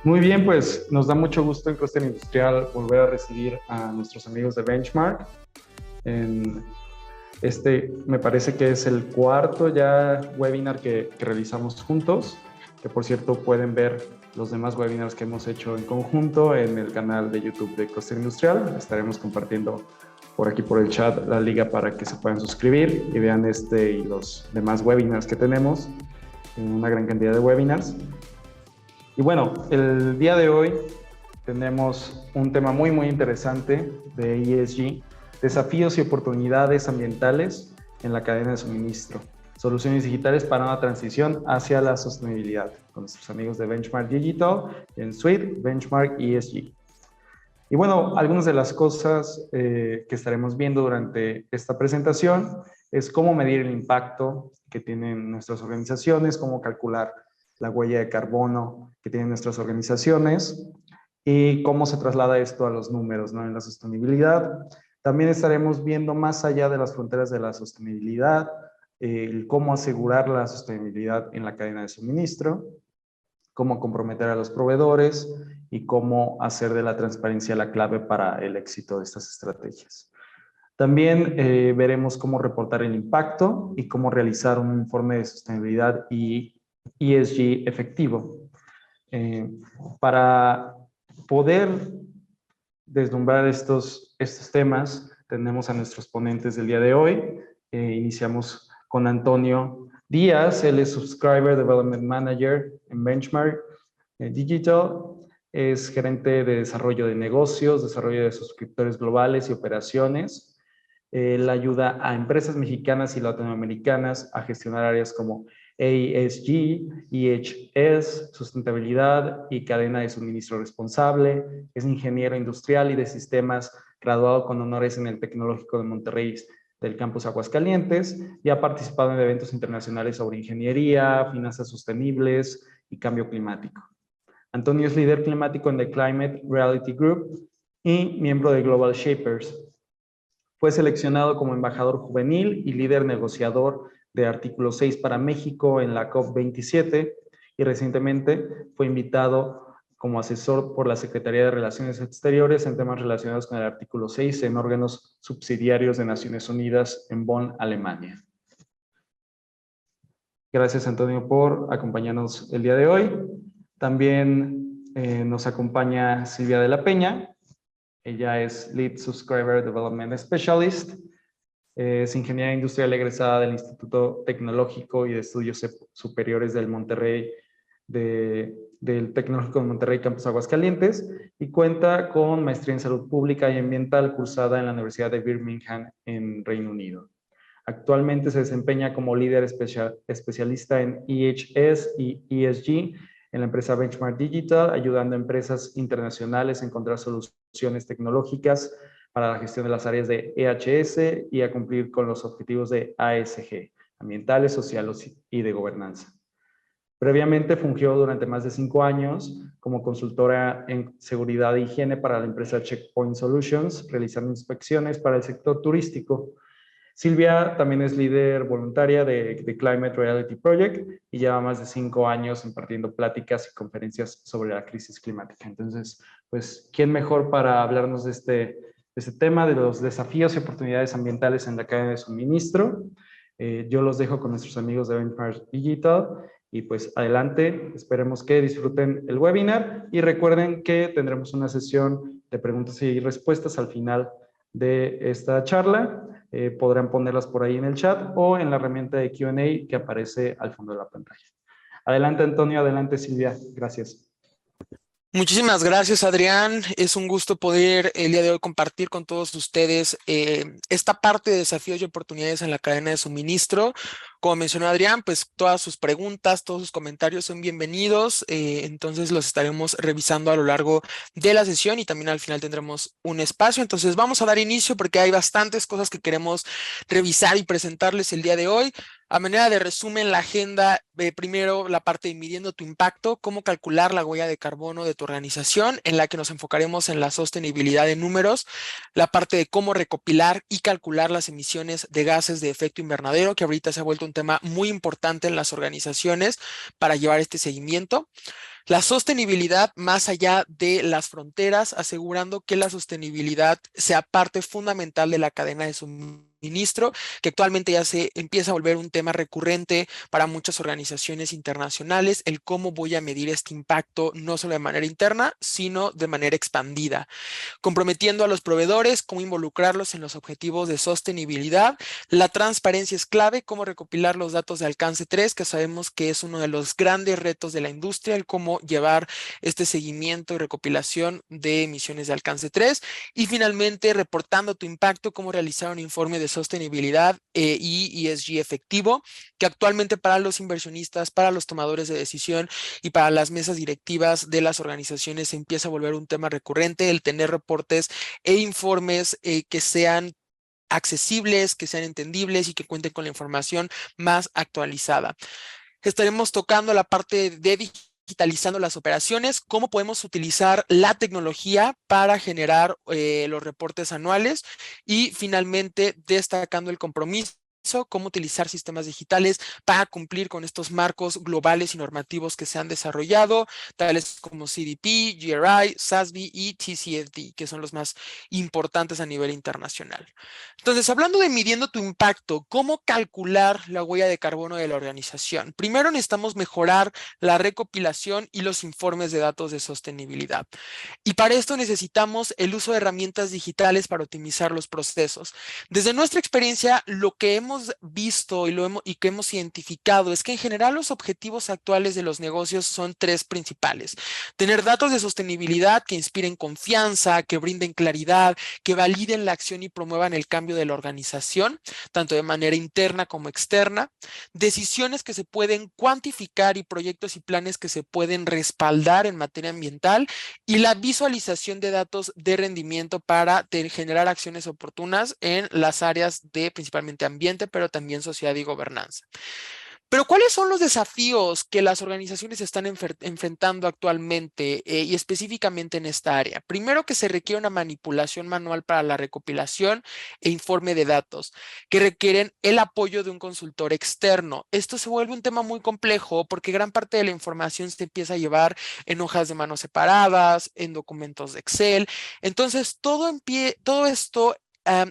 Muy bien, pues nos da mucho gusto en Cluster Industrial volver a recibir a nuestros amigos de Benchmark. En me parece que es el cuarto ya webinar que realizamos juntos, que por cierto pueden ver los demás webinars que hemos hecho en conjunto en el canal de YouTube de Cluster Industrial. Estaremos compartiendo por aquí por el chat la liga para que se puedan suscribir y vean este y los demás webinars que tenemos, una gran cantidad de webinars. Y bueno, el día de hoy tenemos un tema muy interesante de ESG, desafíos y oportunidades ambientales en la cadena de suministro, soluciones digitales para una transición hacia la sostenibilidad, con nuestros amigos de Benchmark Digital, en Suite, Benchmark ESG. Y bueno, algunas de las cosas que estaremos viendo durante esta presentación es cómo medir el impacto que tienen nuestras organizaciones, cómo calcular la huella de carbono que tienen nuestras organizaciones y cómo se traslada esto a los números, ¿no?, en la sostenibilidad. También estaremos viendo más allá de las fronteras de la sostenibilidad, el cómo asegurar la sostenibilidad en la cadena de suministro, cómo comprometer a los proveedores y cómo hacer de la transparencia la clave para el éxito de estas estrategias. También veremos cómo reportar el impacto y cómo realizar un informe de sostenibilidad y ESG efectivo. Para poder deslumbrar estos temas, tenemos a nuestros ponentes del día de hoy. Iniciamos con Antonio Díaz, él es Subscriber Development Manager en Benchmark Digital, es gerente de desarrollo de negocios, desarrollo de suscriptores globales y operaciones. Él ayuda a empresas mexicanas y latinoamericanas a gestionar áreas como ESG, EHS, sustentabilidad y cadena de suministro responsable. Es ingeniero industrial y de sistemas, graduado con honores en el Tecnológico de Monterrey del campus Aguascalientes, y ha participado en eventos internacionales sobre ingeniería, finanzas sostenibles y cambio climático. Antonio es líder climático en The Climate Reality Group y miembro de Global Shapers. Fue seleccionado como embajador juvenil y líder negociador de Artículo 6 para México en la COP27 y recientemente fue invitado como asesor por la Secretaría de Relaciones Exteriores en temas relacionados con el Artículo 6 en órganos subsidiarios de Naciones Unidas en Bonn, Alemania. Gracias, Antonio, por acompañarnos el día de hoy. También nos acompaña Silvia de la Peña. Ella es Lead Subscriber Development Specialist. Es ingeniera industrial egresada del Instituto Tecnológico y de Estudios Superiores del Monterrey, del Tecnológico de Monterrey, Campus Aguascalientes, y cuenta con maestría en Salud Pública y Ambiental cursada en la Universidad de Birmingham, en Reino Unido. Actualmente se desempeña como líder especialista en EHS y ESG en la empresa Benchmark Digital, ayudando a empresas internacionales a encontrar soluciones tecnológicas para la gestión de las áreas de EHS y a cumplir con los objetivos de ASG, ambientales, sociales y de gobernanza. Previamente fungió durante más de 5 años como consultora en seguridad e higiene para la empresa Checkpoint Solutions, realizando inspecciones para el sector turístico. Silvia también es líder voluntaria de Climate Reality Project y lleva más de 5 años impartiendo pláticas y conferencias sobre la crisis climática. Entonces, pues, ¿quién mejor para hablarnos de este tema, de los desafíos y oportunidades ambientales en la cadena de suministro? Yo los dejo con nuestros amigos de Benchmark Digital y pues adelante, esperemos que disfruten el webinar y recuerden que tendremos una sesión de preguntas y respuestas al final de esta charla. Podrán ponerlas por ahí en el chat o en la herramienta de Q&A que aparece al fondo de la pantalla. Adelante, Antonio, adelante, Silvia. Gracias. Muchísimas gracias, Adrián. Es un gusto poder el día de hoy compartir con todos ustedes esta parte de desafíos y oportunidades en la cadena de suministro. Como mencionó Adrián, pues todas sus preguntas, todos sus comentarios son bienvenidos. Entonces los estaremos revisando a lo largo de la sesión y también al final tendremos un espacio. Entonces vamos a dar inicio porque hay bastantes cosas que queremos revisar y presentarles el día de hoy. A manera de resumen, la agenda, primero la parte de midiendo tu impacto, cómo calcular la huella de carbono de tu organización, en la que nos enfocaremos en la sostenibilidad de números, la parte de cómo recopilar y calcular las emisiones de gases de efecto invernadero, que ahorita se ha vuelto un tema muy importante en las organizaciones para llevar este seguimiento. La sostenibilidad más allá de las fronteras, asegurando que la sostenibilidad sea parte fundamental de la cadena de suministro, que actualmente ya se empieza a volver un tema recurrente para muchas organizaciones internacionales, el cómo voy a medir este impacto no solo de manera interna, sino de manera expandida, comprometiendo a los proveedores, cómo involucrarlos en los objetivos de sostenibilidad. La transparencia es clave, cómo recopilar los datos de alcance 3, que sabemos que es uno de los grandes retos de la industria, el cómo llevar este seguimiento y recopilación de emisiones de alcance 3. Y finalmente, reportando tu impacto, cómo realizar un informe de sostenibilidad y ESG efectivo, que actualmente para los inversionistas, para los tomadores de decisión y para las mesas directivas de las organizaciones se empieza a volver un tema recurrente, el tener reportes e informes que sean accesibles, que sean entendibles y que cuenten con la información más actualizada. Estaremos tocando la parte de digitalizando las operaciones, cómo podemos utilizar la tecnología para generar los reportes anuales y finalmente destacando el compromiso, cómo utilizar sistemas digitales para cumplir con estos marcos globales y normativos que se han desarrollado, tales como CDP, GRI, SASB y TCFD, que son los más importantes a nivel internacional. Entonces, hablando de midiendo tu impacto, ¿cómo calcular la huella de carbono de la organización? Primero necesitamos mejorar la recopilación y los informes de datos de sostenibilidad. Y para esto necesitamos el uso de herramientas digitales para optimizar los procesos. Desde nuestra experiencia, lo que hemos visto y que hemos identificado es que en general los objetivos actuales de los negocios son tres principales. Tener datos de sostenibilidad que inspiren confianza, que brinden claridad, que validen la acción y promuevan el cambio de la organización, tanto de manera interna como externa, decisiones que se pueden cuantificar y proyectos y planes que se pueden respaldar en materia ambiental y la visualización de datos de rendimiento para generar acciones oportunas en las áreas de principalmente ambiente, pero también sociedad y gobernanza. Pero ¿cuáles son los desafíos que las organizaciones están enfrentando actualmente y específicamente en esta área? Primero, que se requiere una manipulación manual para la recopilación e informe de datos, que requieren el apoyo de un consultor externo. Esto se vuelve un tema muy complejo porque gran parte de la información se empieza a llevar en hojas de mano separadas, en documentos de Excel. Entonces, todo esto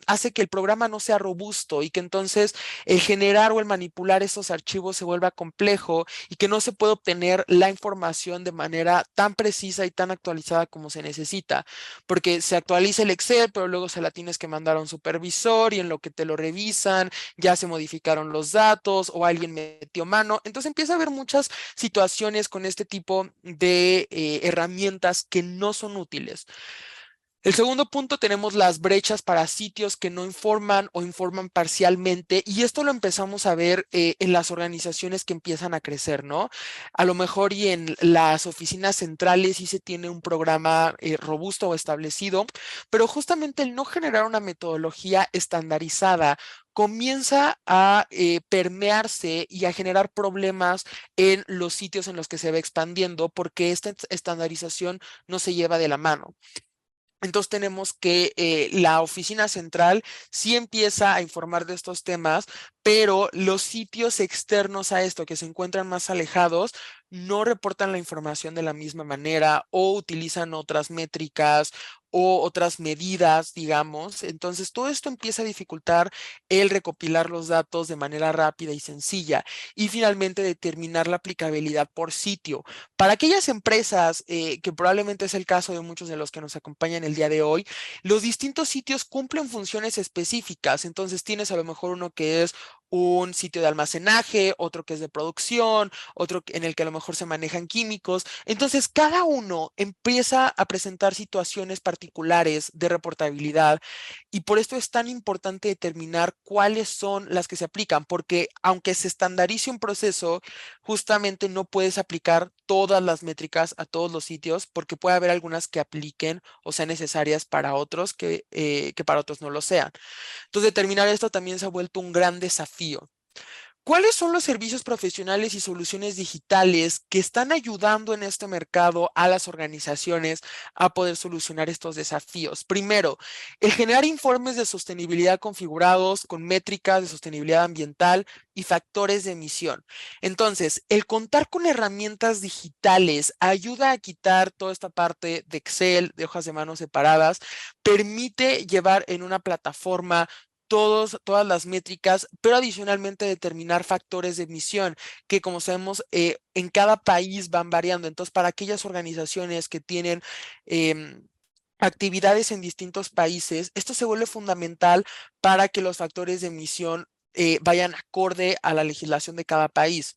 hace que el programa no sea robusto y que entonces el generar o el manipular esos archivos se vuelva complejo y que no se puede obtener la información de manera tan precisa y tan actualizada como se necesita, porque se actualiza el Excel, pero luego se la tienes que mandar a un supervisor y en lo que te lo revisan ya se modificaron los datos o alguien metió mano. Entonces empieza a haber muchas situaciones con este tipo de herramientas que no son útiles. El segundo punto, tenemos las brechas para sitios que no informan o informan parcialmente, y esto lo empezamos a ver en las organizaciones que empiezan a crecer, ¿no? A lo mejor y en las oficinas centrales sí se tiene un programa robusto o establecido, pero justamente el no generar una metodología estandarizada comienza a permearse y a generar problemas en los sitios en los que se va expandiendo porque esta estandarización no se lleva de la mano. Entonces tenemos que la oficina central sí empieza a informar de estos temas, pero los sitios externos a esto que se encuentran más alejados no reportan la información de la misma manera o utilizan otras métricas o otras medidas, digamos. Entonces todo esto empieza a dificultar el recopilar los datos de manera rápida y sencilla y finalmente determinar la aplicabilidad por sitio. Para aquellas empresas, que probablemente es el caso de muchos de los que nos acompañan el día de hoy, los distintos sitios cumplen funciones específicas. Entonces tienes a lo mejor uno que es un sitio de almacenaje, otro que es de producción, otro en el que a lo mejor se manejan químicos. Entonces cada uno empieza a presentar situaciones particulares de reportabilidad y por esto es tan importante determinar cuáles son las que se aplican, porque aunque se estandarice un proceso, justamente no puedes aplicar todas las métricas a todos los sitios porque puede haber algunas que apliquen o sean necesarias para otros que para otros no lo sean. Entonces, determinar esto también se ha vuelto un gran desafío. ¿Cuáles son los servicios profesionales y soluciones digitales que están ayudando en este mercado a las organizaciones a poder solucionar estos desafíos? Primero, el generar informes de sostenibilidad configurados con métricas de sostenibilidad ambiental y factores de emisión. Entonces, el contar con herramientas digitales ayuda a quitar toda esta parte de Excel, de hojas de mano separadas, permite llevar en una plataforma todas las métricas, pero adicionalmente determinar factores de emisión que, como sabemos, en cada país van variando. Entonces, para aquellas organizaciones que tienen actividades en distintos países, esto se vuelve fundamental para que los factores de emisión vayan acorde a la legislación de cada país.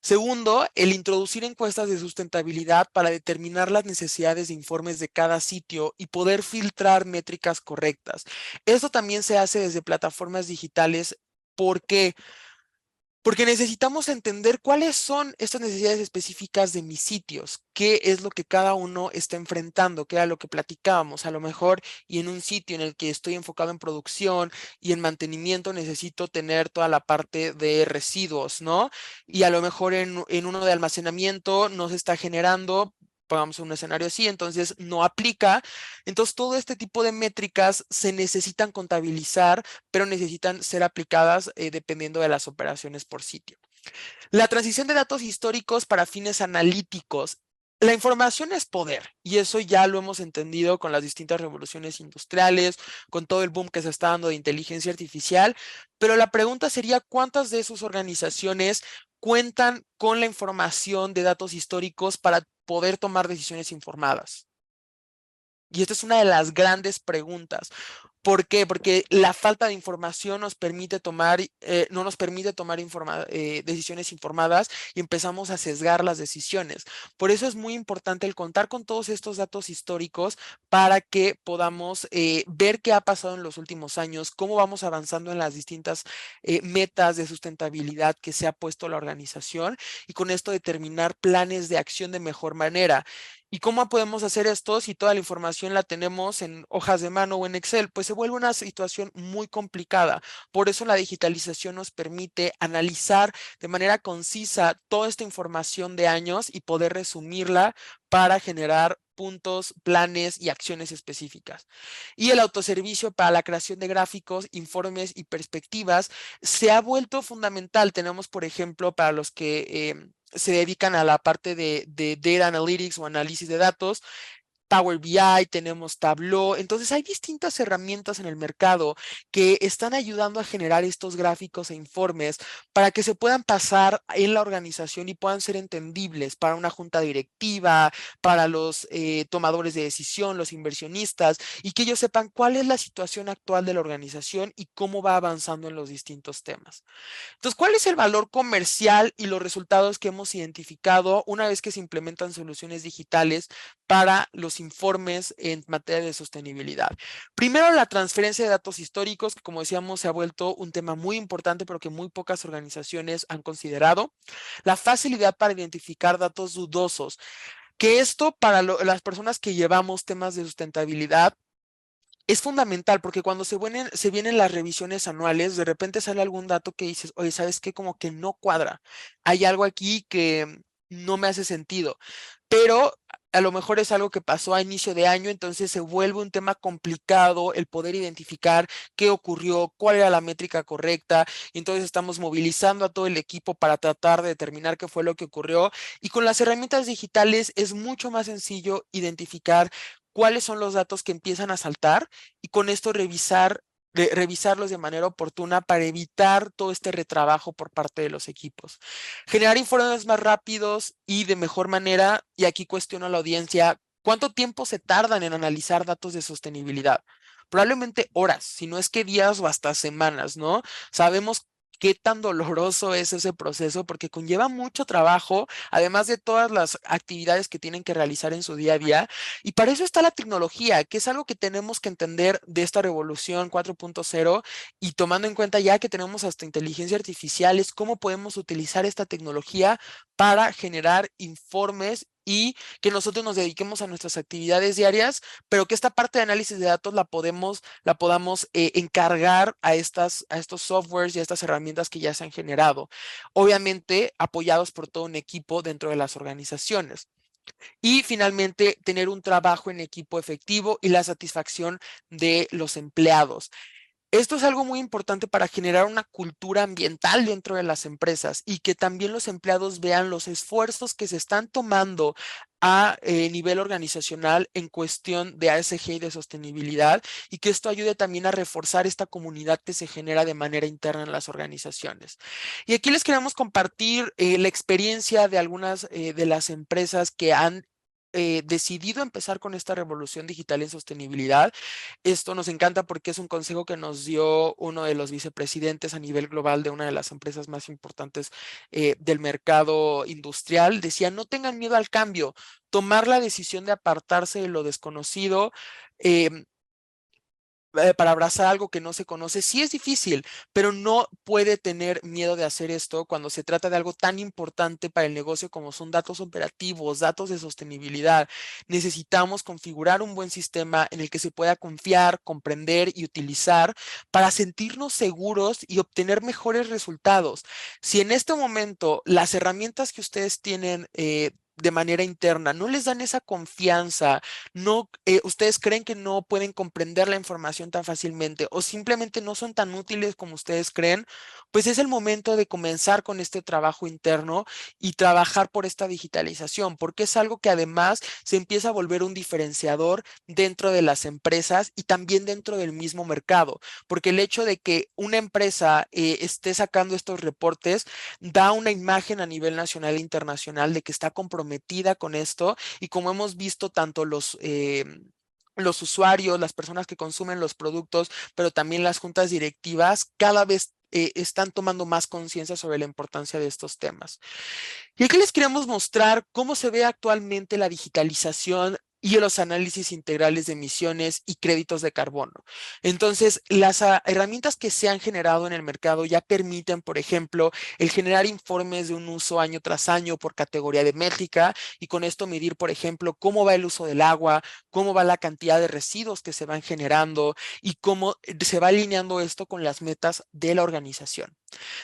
Segundo, el introducir encuestas de sustentabilidad para determinar las necesidades de informes de cada sitio y poder filtrar métricas correctas. Esto también se hace desde plataformas digitales. ¿Por qué? Porque necesitamos entender cuáles son estas necesidades específicas de mis sitios, qué es lo que cada uno está enfrentando, qué era lo que platicábamos. A lo mejor, y en un sitio en el que estoy enfocado en producción y en mantenimiento, necesito tener toda la parte de residuos, ¿no? Y a lo mejor en uno de almacenamiento no se está generando. Pongamos un escenario así, entonces no aplica. Entonces, todo este tipo de métricas se necesitan contabilizar, pero necesitan ser aplicadas dependiendo de las operaciones por sitio. La transición de datos históricos para fines analíticos. La información es poder y eso ya lo hemos entendido con las distintas revoluciones industriales, con todo el boom que se está dando de inteligencia artificial, pero la pregunta sería, ¿cuántas de sus organizaciones cuentan con la información de datos históricos para poder tomar decisiones informadas? Y esta es una de las grandes preguntas. ¿Por qué? Porque la falta de información nos permite tomar, no nos permite tomar decisiones informadas y empezamos a sesgar las decisiones. Por eso es muy importante el contar con todos estos datos históricos para que podamos ver qué ha pasado en los últimos años, cómo vamos avanzando en las distintas metas de sustentabilidad que se ha puesto la organización y con esto determinar planes de acción de mejor manera. ¿Y cómo podemos hacer esto si toda la información la tenemos en hojas de mano o en Excel? Pues se vuelve una situación muy complicada. Por eso la digitalización nos permite analizar de manera concisa toda esta información de años y poder resumirla para generar puntos, planes y acciones específicas. Y el autoservicio para la creación de gráficos, informes y perspectivas se ha vuelto fundamental. Tenemos, por ejemplo, para los que se dedican a la parte de Data Analytics o análisis de datos, Power BI, tenemos Tableau. Entonces hay distintas herramientas en el mercado que están ayudando a generar estos gráficos e informes para que se puedan pasar en la organización y puedan ser entendibles para una junta directiva, para los tomadores de decisión, los inversionistas, y que ellos sepan cuál es la situación actual de la organización y cómo va avanzando en los distintos temas. Entonces, ¿cuál es el valor comercial y los resultados que hemos identificado una vez que se implementan soluciones digitales para los informes en materia de sostenibilidad? Primero, la transferencia de datos históricos, que como decíamos, se ha vuelto un tema muy importante, pero que muy pocas organizaciones han considerado. La facilidad para identificar datos dudosos, que esto para las personas que llevamos temas de sustentabilidad es fundamental, porque cuando se vienen las revisiones anuales, de repente sale algún dato que dices, oye, ¿sabes qué? Como que no cuadra. Hay algo aquí que no me hace sentido, pero a lo mejor es algo que pasó a inicio de año, entonces se vuelve un tema complicado el poder identificar qué ocurrió, cuál era la métrica correcta, y entonces estamos movilizando a todo el equipo para tratar de determinar qué fue lo que ocurrió, y con las herramientas digitales es mucho más sencillo identificar cuáles son los datos que empiezan a saltar y con esto revisarlos de manera oportuna para evitar todo este retrabajo por parte de los equipos. Generar informes más rápidos y de mejor manera, y aquí cuestiono a la audiencia, ¿cuánto tiempo se tardan en analizar datos de sostenibilidad? Probablemente horas, si no es que días o hasta semanas, ¿no? Sabemos qué tan doloroso es ese proceso porque conlleva mucho trabajo, además de todas las actividades que tienen que realizar en su día a día. Y para eso está la tecnología, que es algo que tenemos que entender de esta revolución 4.0 y tomando en cuenta ya que tenemos hasta inteligencia artificial, es cómo podemos utilizar esta tecnología para generar informes y que nosotros nos dediquemos a nuestras actividades diarias, pero que esta parte de análisis de datos la podamos encargar a estos softwares y a estas herramientas que ya se han generado, obviamente apoyados por todo un equipo dentro de las organizaciones. Y finalmente, tener un trabajo en equipo efectivo y la satisfacción de los empleados. Esto es algo muy importante para generar una cultura ambiental dentro de las empresas y que también los empleados vean los esfuerzos que se están tomando a nivel organizacional en cuestión de ASG y de sostenibilidad, y que esto ayude también a reforzar esta comunidad que se genera de manera interna en las organizaciones. Y aquí les queremos compartir la experiencia de algunas de las empresas que han decidido empezar con esta revolución digital en sostenibilidad. Esto nos encanta porque es un consejo que nos dio uno de los vicepresidentes a nivel global de una de las empresas más importantes del mercado industrial. Decía, no tengan miedo al cambio, tomar la decisión de apartarse de lo desconocido, para abrazar algo que no se conoce, sí es difícil, pero no puede tener miedo de hacer esto cuando se trata de algo tan importante para el negocio como son datos operativos, datos de sostenibilidad. Necesitamos configurar un buen sistema en el que se pueda confiar, comprender y utilizar para sentirnos seguros y obtener mejores resultados. Si en este momento las herramientas que ustedes tienen de manera interna no les dan esa confianza, no, ustedes creen que no pueden comprender la información tan fácilmente o simplemente no son tan útiles como ustedes creen, pues es el momento de comenzar con este trabajo interno y trabajar por esta digitalización, porque es algo que además se empieza a volver un diferenciador dentro de las empresas y también dentro del mismo mercado, porque el hecho de que una empresa esté sacando estos reportes da una imagen a nivel nacional e internacional de que está comprometida con esto, y como hemos visto tanto los usuarios, las personas que consumen los productos, pero también las juntas directivas, cada vez están tomando más conciencia sobre la importancia de estos temas. Y aquí les queremos mostrar cómo se ve actualmente la digitalización y los análisis integrales de emisiones y créditos de carbono. Entonces, las herramientas que se han generado en el mercado ya permiten, por ejemplo, el generar informes de un uso año tras año por categoría de métrica, y con esto medir, por ejemplo, cómo va el uso del agua, cómo va la cantidad de residuos que se van generando y cómo se va alineando esto con las metas de la organización.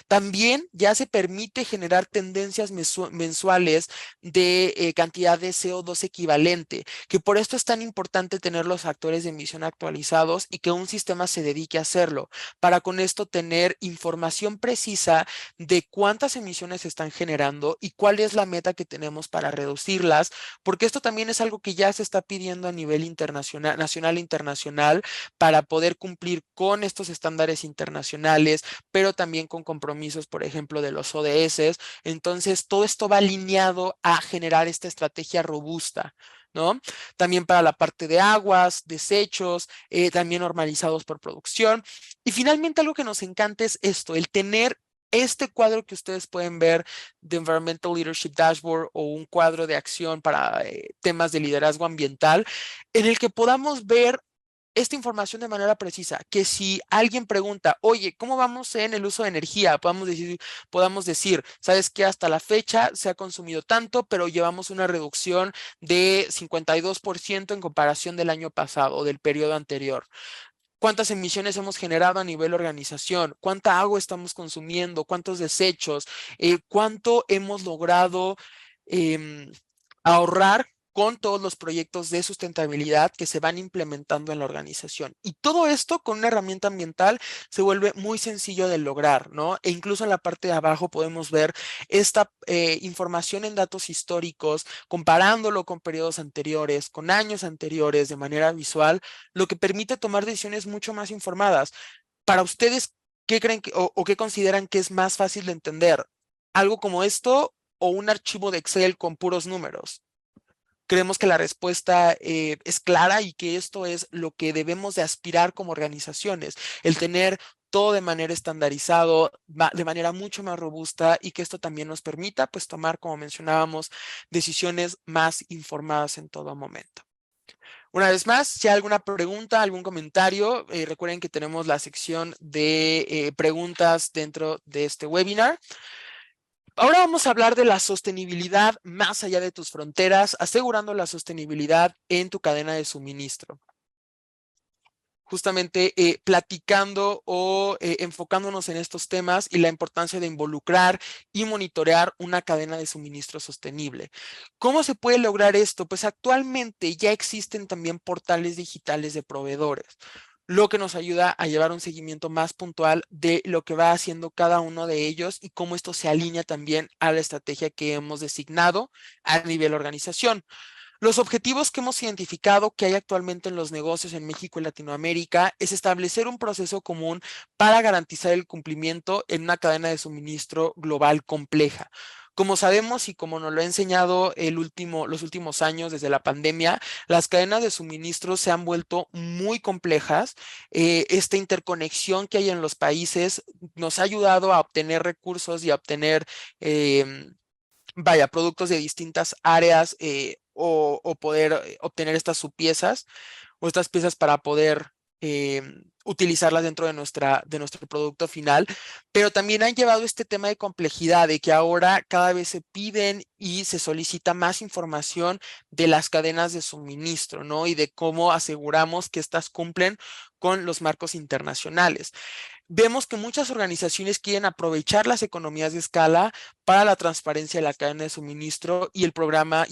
También ya se permite generar tendencias mensuales de cantidad de CO2 equivalente, que por esto es tan importante tener los factores de emisión actualizados y que un sistema se dedique a hacerlo, para con esto tener información precisa de cuántas emisiones se están generando y cuál es la meta que tenemos para reducirlas, porque esto también es algo que ya se está pidiendo a nivel internacional, nacional e internacional, para poder cumplir con estos estándares internacionales, pero también con compromisos, por ejemplo, de los ODS. Entonces, todo esto va alineado a generar esta estrategia robusta, ¿no? También para la parte de aguas, desechos, también normalizados por producción. Y finalmente, algo que nos encanta es esto, el tener este cuadro que ustedes pueden ver de Environmental Leadership Dashboard, o un cuadro de acción para temas de liderazgo ambiental, en el que podamos ver esta información de manera precisa, que si alguien pregunta, oye, ¿cómo vamos en el uso de energía? Podamos decir, sabes que hasta la fecha se ha consumido tanto, pero llevamos una reducción de 52% en comparación del año pasado o del periodo anterior. ¿Cuántas emisiones hemos generado a nivel organización? ¿Cuánta agua estamos consumiendo? ¿Cuántos desechos? ¿Cuánto hemos logrado em, ahorrar con todos los proyectos de sustentabilidad que se van implementando en la organización? Y todo esto con una herramienta ambiental se vuelve muy sencillo de lograr, ¿no? E incluso en la parte de abajo podemos ver esta información en datos históricos, comparándolo con periodos anteriores, con años anteriores, de manera visual, lo que permite tomar decisiones mucho más informadas. Para ustedes, ¿qué creen o qué consideran que es más fácil de entender? ¿Algo como esto o un archivo de Excel con puros números? Creemos que la respuesta es clara, y que esto es lo que debemos de aspirar como organizaciones, el tener todo de manera estandarizado, de manera mucho más robusta, y que esto también nos permita, pues, tomar, como mencionábamos, decisiones más informadas en todo momento. Una vez más, si hay alguna pregunta, algún comentario, recuerden que tenemos la sección de preguntas dentro de este webinar. Ahora vamos a hablar de la sostenibilidad más allá de tus fronteras, asegurando la sostenibilidad en tu cadena de suministro. Justamente platicando o enfocándonos en estos temas y la importancia de involucrar y monitorear una cadena de suministro sostenible. ¿Cómo se puede lograr esto? Pues actualmente ya existen también portales digitales de proveedores, lo que nos ayuda a llevar un seguimiento más puntual de lo que va haciendo cada uno de ellos y cómo esto se alinea también a la estrategia que hemos designado a nivel organización. Los objetivos que hemos identificado que hay actualmente en los negocios en México y Latinoamérica es establecer un proceso común para garantizar el cumplimiento en una cadena de suministro global compleja. Como sabemos y como nos lo ha enseñado los últimos años desde la pandemia, las cadenas de suministro se han vuelto muy complejas. Esta interconexión que hay en los países nos ha ayudado a obtener recursos y a obtener productos de distintas áreas o poder obtener estas subpiezas o estas piezas para poder utilizarlas dentro de nuestro producto final, pero también han llevado este tema de complejidad, de que ahora cada vez se piden y se solicita más información de las cadenas de suministro, ¿no? Y de cómo aseguramos que estas cumplen con los marcos internacionales. Vemos que muchas organizaciones quieren aprovechar las economías de escala para la transparencia de la cadena de suministro y programas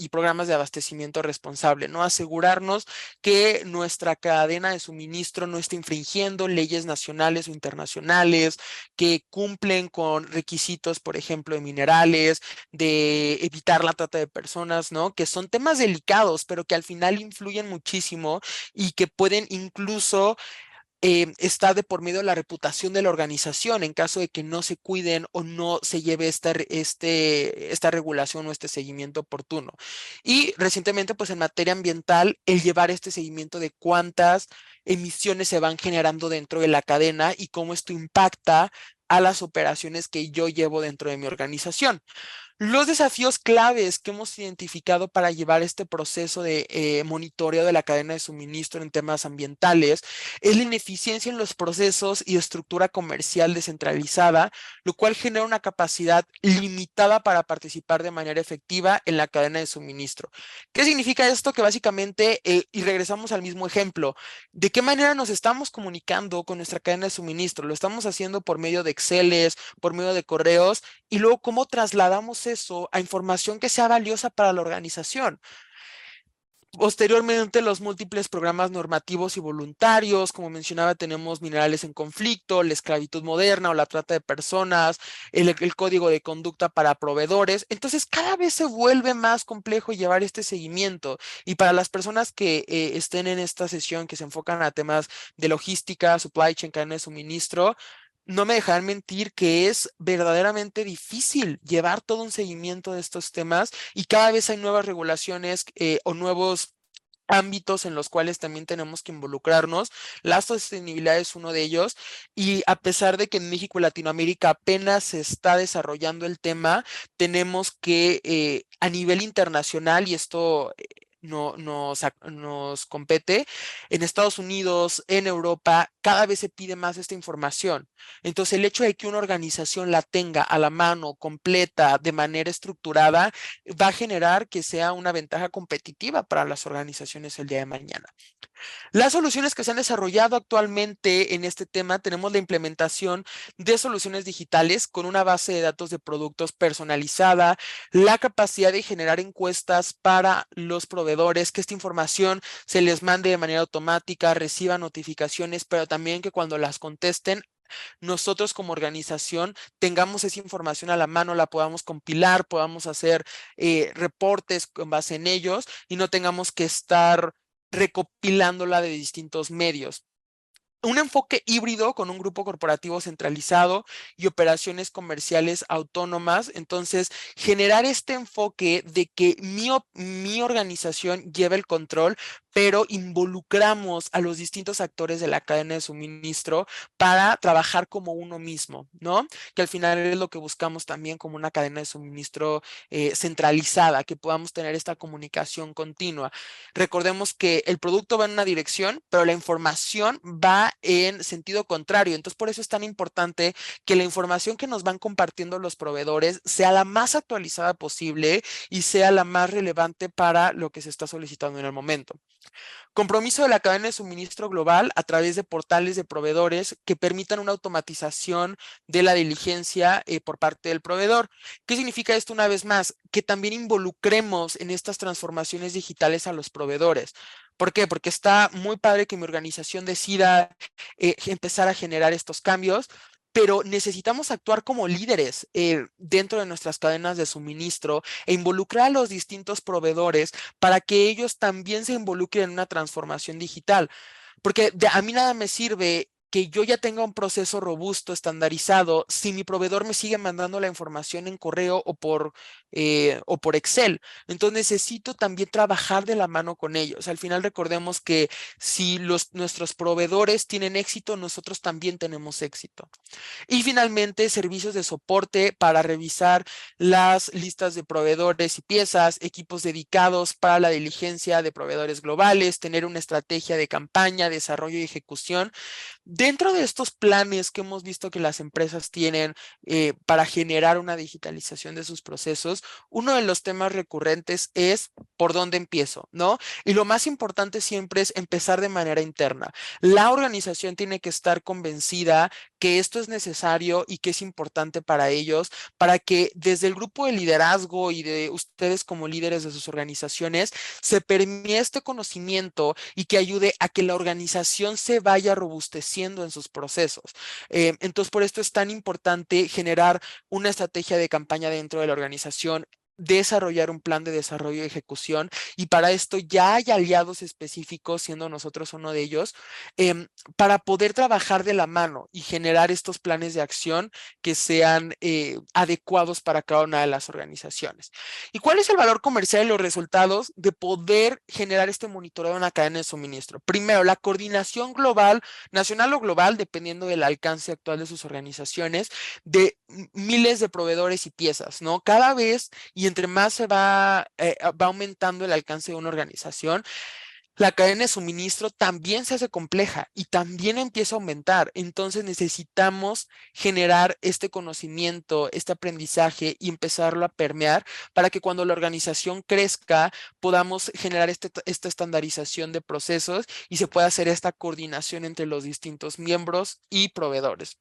de abastecimiento responsable, ¿no? Asegurarnos que nuestra cadena de suministro no esté infringiendo leyes nacionales o internacionales, que cumplen con requisitos, por ejemplo, de minerales, de evitar la trata de personas, ¿no? Que son temas delicados, pero que al final influyen muchísimo y que pueden incluso está de por medio de la reputación de la organización en caso de que no se cuiden o no se lleve esta regulación o este seguimiento oportuno. Y recientemente, pues en materia ambiental, el llevar este seguimiento de cuántas emisiones se van generando dentro de la cadena y cómo esto impacta a las operaciones que yo llevo dentro de mi organización. Los desafíos claves que hemos identificado para llevar este proceso de monitoreo de la cadena de suministro en temas ambientales es la ineficiencia en los procesos y estructura comercial descentralizada, lo cual genera una capacidad limitada para participar de manera efectiva en la cadena de suministro. ¿Qué significa esto? Que básicamente, y regresamos al mismo ejemplo, ¿de qué manera nos estamos comunicando con nuestra cadena de suministro? Lo estamos haciendo por medio de Exceles, por medio de correos, y luego cómo trasladamos eso a información que sea valiosa para la organización. Posteriormente, los múltiples programas normativos y voluntarios, como mencionaba, tenemos minerales en conflicto, la esclavitud moderna o la trata de personas, el código de conducta para proveedores. Entonces, cada vez se vuelve más complejo llevar este seguimiento. Y para las personas que estén en esta sesión, que se enfocan a temas de logística, supply chain, cadena de suministro, no me dejarán mentir que es verdaderamente difícil llevar todo un seguimiento de estos temas y cada vez hay nuevas regulaciones o nuevos ámbitos en los cuales también tenemos que involucrarnos. La sostenibilidad es uno de ellos y a pesar de que en México y Latinoamérica apenas se está desarrollando el tema, tenemos que a nivel internacional, y esto no, nos compete, en Estados Unidos, en Europa, cada vez se pide más esta información. Entonces, el hecho de que una organización la tenga a la mano, completa, de manera estructurada, va a generar que sea una ventaja competitiva para las organizaciones el día de mañana. Las soluciones que se han desarrollado actualmente en este tema, tenemos la implementación de soluciones digitales con una base de datos de productos personalizada, la capacidad de generar encuestas para los proveedores, que esta información se les mande de manera automática, reciba notificaciones, pero también que cuando las contesten, nosotros como organización tengamos esa información a la mano, la podamos compilar, podamos hacer reportes con base en ellos y no tengamos que estar recopilándola de distintos medios. Un enfoque híbrido con un grupo corporativo centralizado y operaciones comerciales autónomas. Entonces, generar este enfoque de que mi organización lleve el control, pero involucramos a los distintos actores de la cadena de suministro para trabajar como uno mismo, ¿no? Que al final es lo que buscamos también como una cadena de suministro centralizada, que podamos tener esta comunicación continua. Recordemos que el producto va en una dirección, pero la información va en sentido contrario. Entonces, por eso es tan importante que la información que nos van compartiendo los proveedores sea la más actualizada posible y sea la más relevante para lo que se está solicitando en el momento. Compromiso de la cadena de suministro global a través de portales de proveedores que permitan una automatización de la diligencia por parte del proveedor. ¿Qué significa esto una vez más? Que también involucremos en estas transformaciones digitales a los proveedores. ¿Por qué? Porque está muy padre que mi organización decida empezar a generar estos cambios, pero necesitamos actuar como líderes dentro de nuestras cadenas de suministro e involucrar a los distintos proveedores para que ellos también se involucren en una transformación digital. Porque a mí nada me sirve que yo ya tenga un proceso robusto, estandarizado, si mi proveedor me sigue mandando la información en correo o por Excel. Entonces necesito también trabajar de la mano con ellos. Al final recordemos que si nuestros proveedores tienen éxito, nosotros también tenemos éxito. Y finalmente, servicios de soporte para revisar las listas de proveedores y piezas, equipos dedicados para la diligencia de proveedores globales, tener una estrategia de campaña, desarrollo y ejecución. Dentro de estos planes que hemos visto que las empresas tienen para generar una digitalización de sus procesos, uno de los temas recurrentes es por dónde empiezo, ¿no? Y lo más importante siempre es empezar de manera interna. La organización tiene que estar convencida que esto es necesario y que es importante para ellos, para que desde el grupo de liderazgo y de ustedes como líderes de sus organizaciones se permee este conocimiento y que ayude a que la organización se vaya robusteciendo en sus procesos. Entonces, por esto es tan importante generar una estrategia de campaña dentro de la organización, desarrollar un plan de desarrollo y ejecución, y para esto ya hay aliados específicos, siendo nosotros uno de ellos, para poder trabajar de la mano y generar estos planes de acción que sean adecuados para cada una de las organizaciones. ¿Y cuál es el valor comercial y los resultados de poder generar este monitoreo en una cadena de suministro? Primero, la coordinación global, nacional o global, dependiendo del alcance actual de sus organizaciones, de miles de proveedores y piezas, ¿no? Cada vez y entre más va aumentando el alcance de una organización, la cadena de suministro también se hace compleja y también empieza a aumentar. Entonces necesitamos generar este conocimiento, este aprendizaje y empezarlo a permear para que cuando la organización crezca podamos generar esta estandarización de procesos y se pueda hacer esta coordinación entre los distintos miembros y proveedores.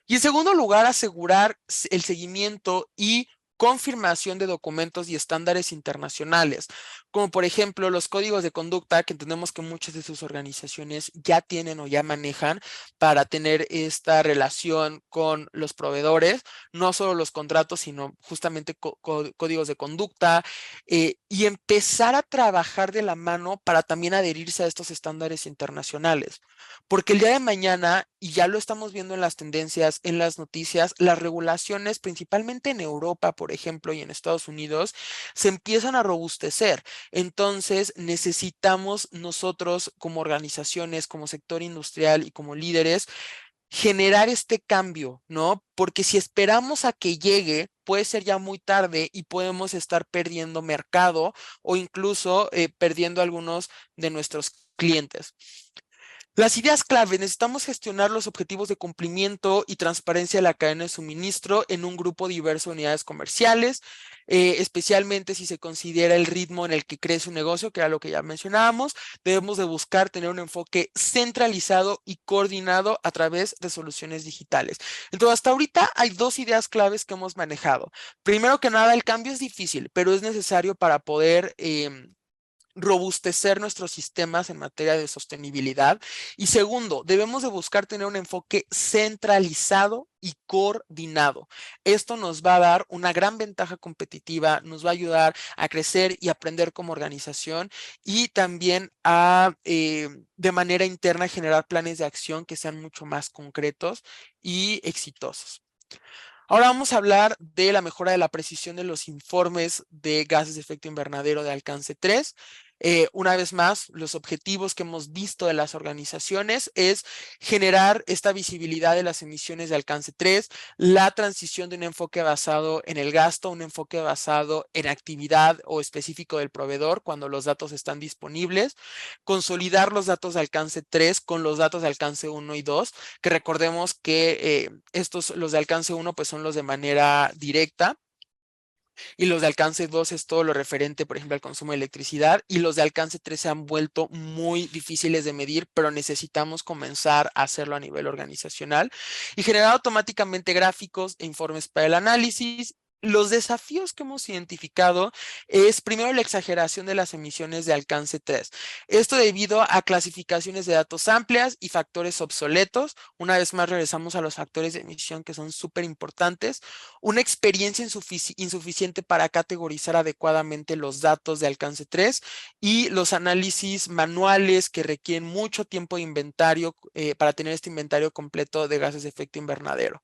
Y en segundo lugar, asegurar el seguimiento y confirmación de documentos y estándares internacionales, como por ejemplo los códigos de conducta que entendemos que muchas de sus organizaciones ya tienen o ya manejan para tener esta relación con los proveedores, no solo los contratos, sino justamente códigos de conducta, y empezar a trabajar de la mano para también adherirse a estos estándares internacionales. Porque el día de mañana, y ya lo estamos viendo en las tendencias, en las noticias, las regulaciones, principalmente en Europa, por ejemplo, y en Estados Unidos, se empiezan a robustecer. Entonces, necesitamos nosotros como organizaciones, como sector industrial y como líderes, generar este cambio, ¿no? Porque si esperamos a que llegue, puede ser ya muy tarde y podemos estar perdiendo mercado o incluso perdiendo algunos de nuestros clientes. Las ideas clave: necesitamos gestionar los objetivos de cumplimiento y transparencia de la cadena de suministro en un grupo diverso de unidades comerciales, especialmente si se considera el ritmo en el que crece un negocio, que era lo que ya mencionábamos. Debemos de buscar tener un enfoque centralizado y coordinado a través de soluciones digitales. Entonces, hasta ahorita hay dos ideas claves que hemos manejado. Primero que nada, el cambio es difícil, pero es necesario para poder robustecer nuestros sistemas en materia de sostenibilidad. Y segundo, debemos de buscar tener un enfoque centralizado y coordinado. Esto nos va a dar una gran ventaja competitiva, nos va a ayudar a crecer y aprender como organización y también a, de manera interna, generar planes de acción que sean mucho más concretos y exitosos. Ahora vamos a hablar de la mejora de la precisión de los informes de gases de efecto invernadero de alcance 3. Una vez más, los objetivos que hemos visto de las organizaciones es generar esta visibilidad de las emisiones de alcance 3, la transición de un enfoque basado en el gasto a un enfoque basado en actividad o específico del proveedor cuando los datos están disponibles, consolidar los datos de alcance 3 con los datos de alcance 1 y 2, que recordemos que los de alcance 1 pues son los de manera directa, y los de alcance 2 es todo lo referente, por ejemplo, al consumo de electricidad, y los de alcance 3 se han vuelto muy difíciles de medir, pero necesitamos comenzar a hacerlo a nivel organizacional y generar automáticamente gráficos e informes para el análisis. Los desafíos que hemos identificado es primero la exageración de las emisiones de alcance 3. Esto debido a clasificaciones de datos amplias y factores obsoletos. Una vez más regresamos a los factores de emisión que son súper importantes. Una experiencia insuficiente para categorizar adecuadamente los datos de alcance 3 y los análisis manuales que requieren mucho tiempo de inventario para tener este inventario completo de gases de efecto invernadero.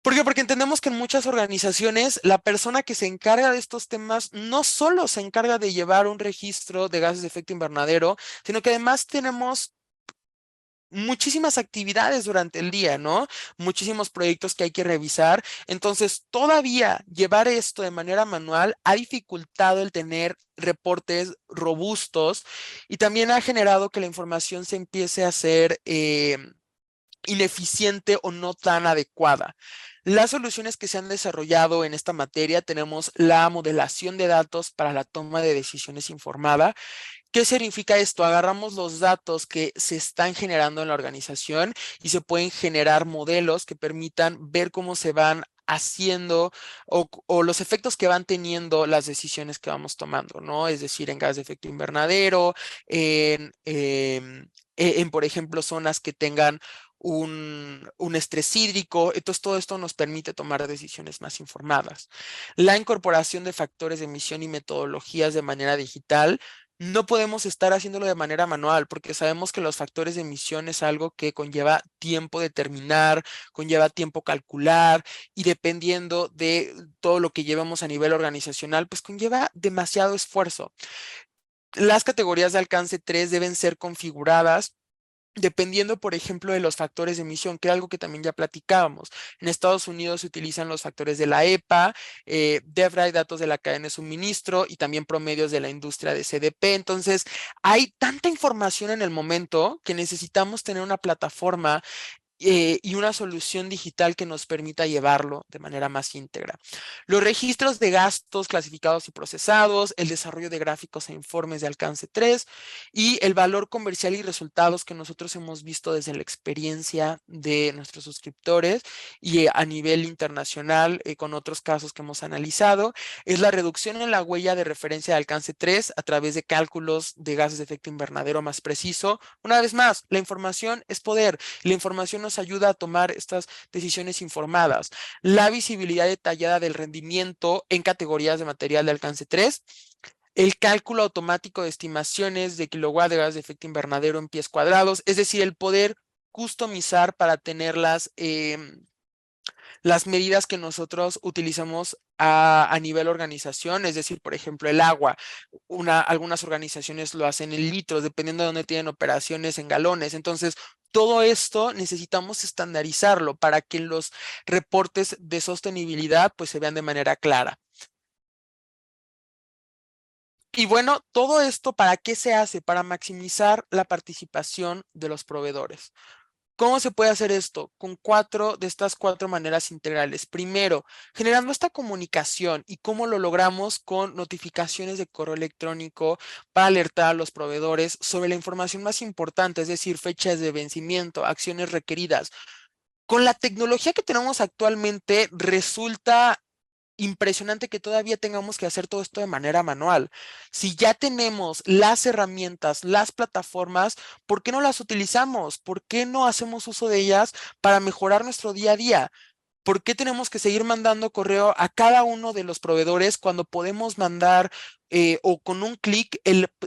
¿Por qué? Porque entendemos que en muchas organizaciones la persona que se encarga de estos temas no solo se encarga de llevar un registro de gases de efecto invernadero, sino que además tenemos muchísimas actividades durante el día, ¿no? Muchísimos proyectos que hay que revisar. Entonces, todavía llevar esto de manera manual ha dificultado el tener reportes robustos y también ha generado que la información se empiece a hacer ineficiente o no tan adecuada. Las soluciones que se han desarrollado en esta materia tenemos la modelación de datos para la toma de decisiones informada. ¿Qué significa esto? Agarramos los datos que se están generando en la organización y se pueden generar modelos que permitan ver cómo se van haciendo o los efectos que van teniendo las decisiones que vamos tomando, ¿no? Es decir, en gas de efecto invernadero, en, por ejemplo, zonas que tengan un estrés hídrico. Entonces, todo esto nos permite tomar decisiones más informadas. La incorporación de factores de emisión y metodologías de manera digital. No podemos estar haciéndolo de manera manual porque sabemos que los factores de emisión es algo que conlleva tiempo determinar, conlleva tiempo calcular y dependiendo de todo lo que llevamos a nivel organizacional, pues conlleva demasiado esfuerzo. Las categorías de alcance 3 deben ser configuradas dependiendo, por ejemplo, de los factores de emisión, que es algo que también ya platicábamos. En Estados Unidos se utilizan los factores de la EPA, DEFRA, datos de la cadena de suministro y también promedios de la industria de CDP. Entonces, hay tanta información en el momento que necesitamos tener una plataforma y una solución digital que nos permita llevarlo de manera más íntegra. Los registros de gastos clasificados y procesados, el desarrollo de gráficos e informes de alcance 3 y el valor comercial y resultados que nosotros hemos visto desde la experiencia de nuestros suscriptores y a nivel internacional con otros casos que hemos analizado, es la reducción en la huella de referencia de alcance 3 a través de cálculos de gases de efecto invernadero más preciso. Una vez más, la información es poder. La información nos ayuda a tomar estas decisiones informadas. La visibilidad detallada del rendimiento en categorías de material de alcance 3. El cálculo automático de estimaciones de kilowatt de gas de efecto invernadero en pies cuadrados. Es decir, el poder customizar para tener las medidas que nosotros utilizamos a nivel organización, es decir, por ejemplo, el agua. Algunas organizaciones lo hacen en litros, dependiendo de dónde tienen operaciones en galones. Entonces, todo esto necesitamos estandarizarlo para que los reportes de sostenibilidad pues se vean de manera clara. Y bueno, todo esto, ¿para qué se hace? Para maximizar la participación de los proveedores. ¿Cómo se puede hacer esto? Con estas cuatro maneras integrales. Primero, generando esta comunicación y cómo lo logramos con notificaciones de correo electrónico para alertar a los proveedores sobre la información más importante, es decir, fechas de vencimiento, acciones requeridas. Con la tecnología que tenemos actualmente, resulta impresionante que todavía tengamos que hacer todo esto de manera manual. Si ya tenemos las herramientas, las plataformas, ¿por qué no las utilizamos? ¿Por qué no hacemos uso de ellas para mejorar nuestro día a día? ¿Por qué tenemos que seguir mandando correo a cada uno de los proveedores cuando podemos mandar o con un clic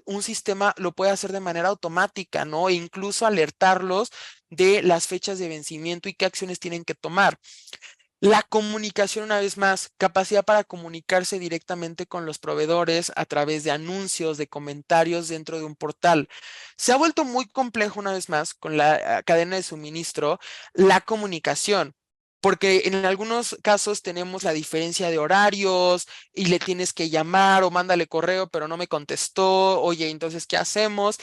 un sistema lo puede hacer de manera automática, ¿no? E incluso alertarlos de las fechas de vencimiento y qué acciones tienen que tomar. La comunicación, una vez más, capacidad para comunicarse directamente con los proveedores a través de anuncios, de comentarios dentro de un portal. Se ha vuelto muy complejo, una vez más, con la cadena de suministro, la comunicación. Porque en algunos casos tenemos la diferencia de horarios y le tienes que llamar o mándale correo, pero no me contestó. Oye, entonces, ¿qué hacemos?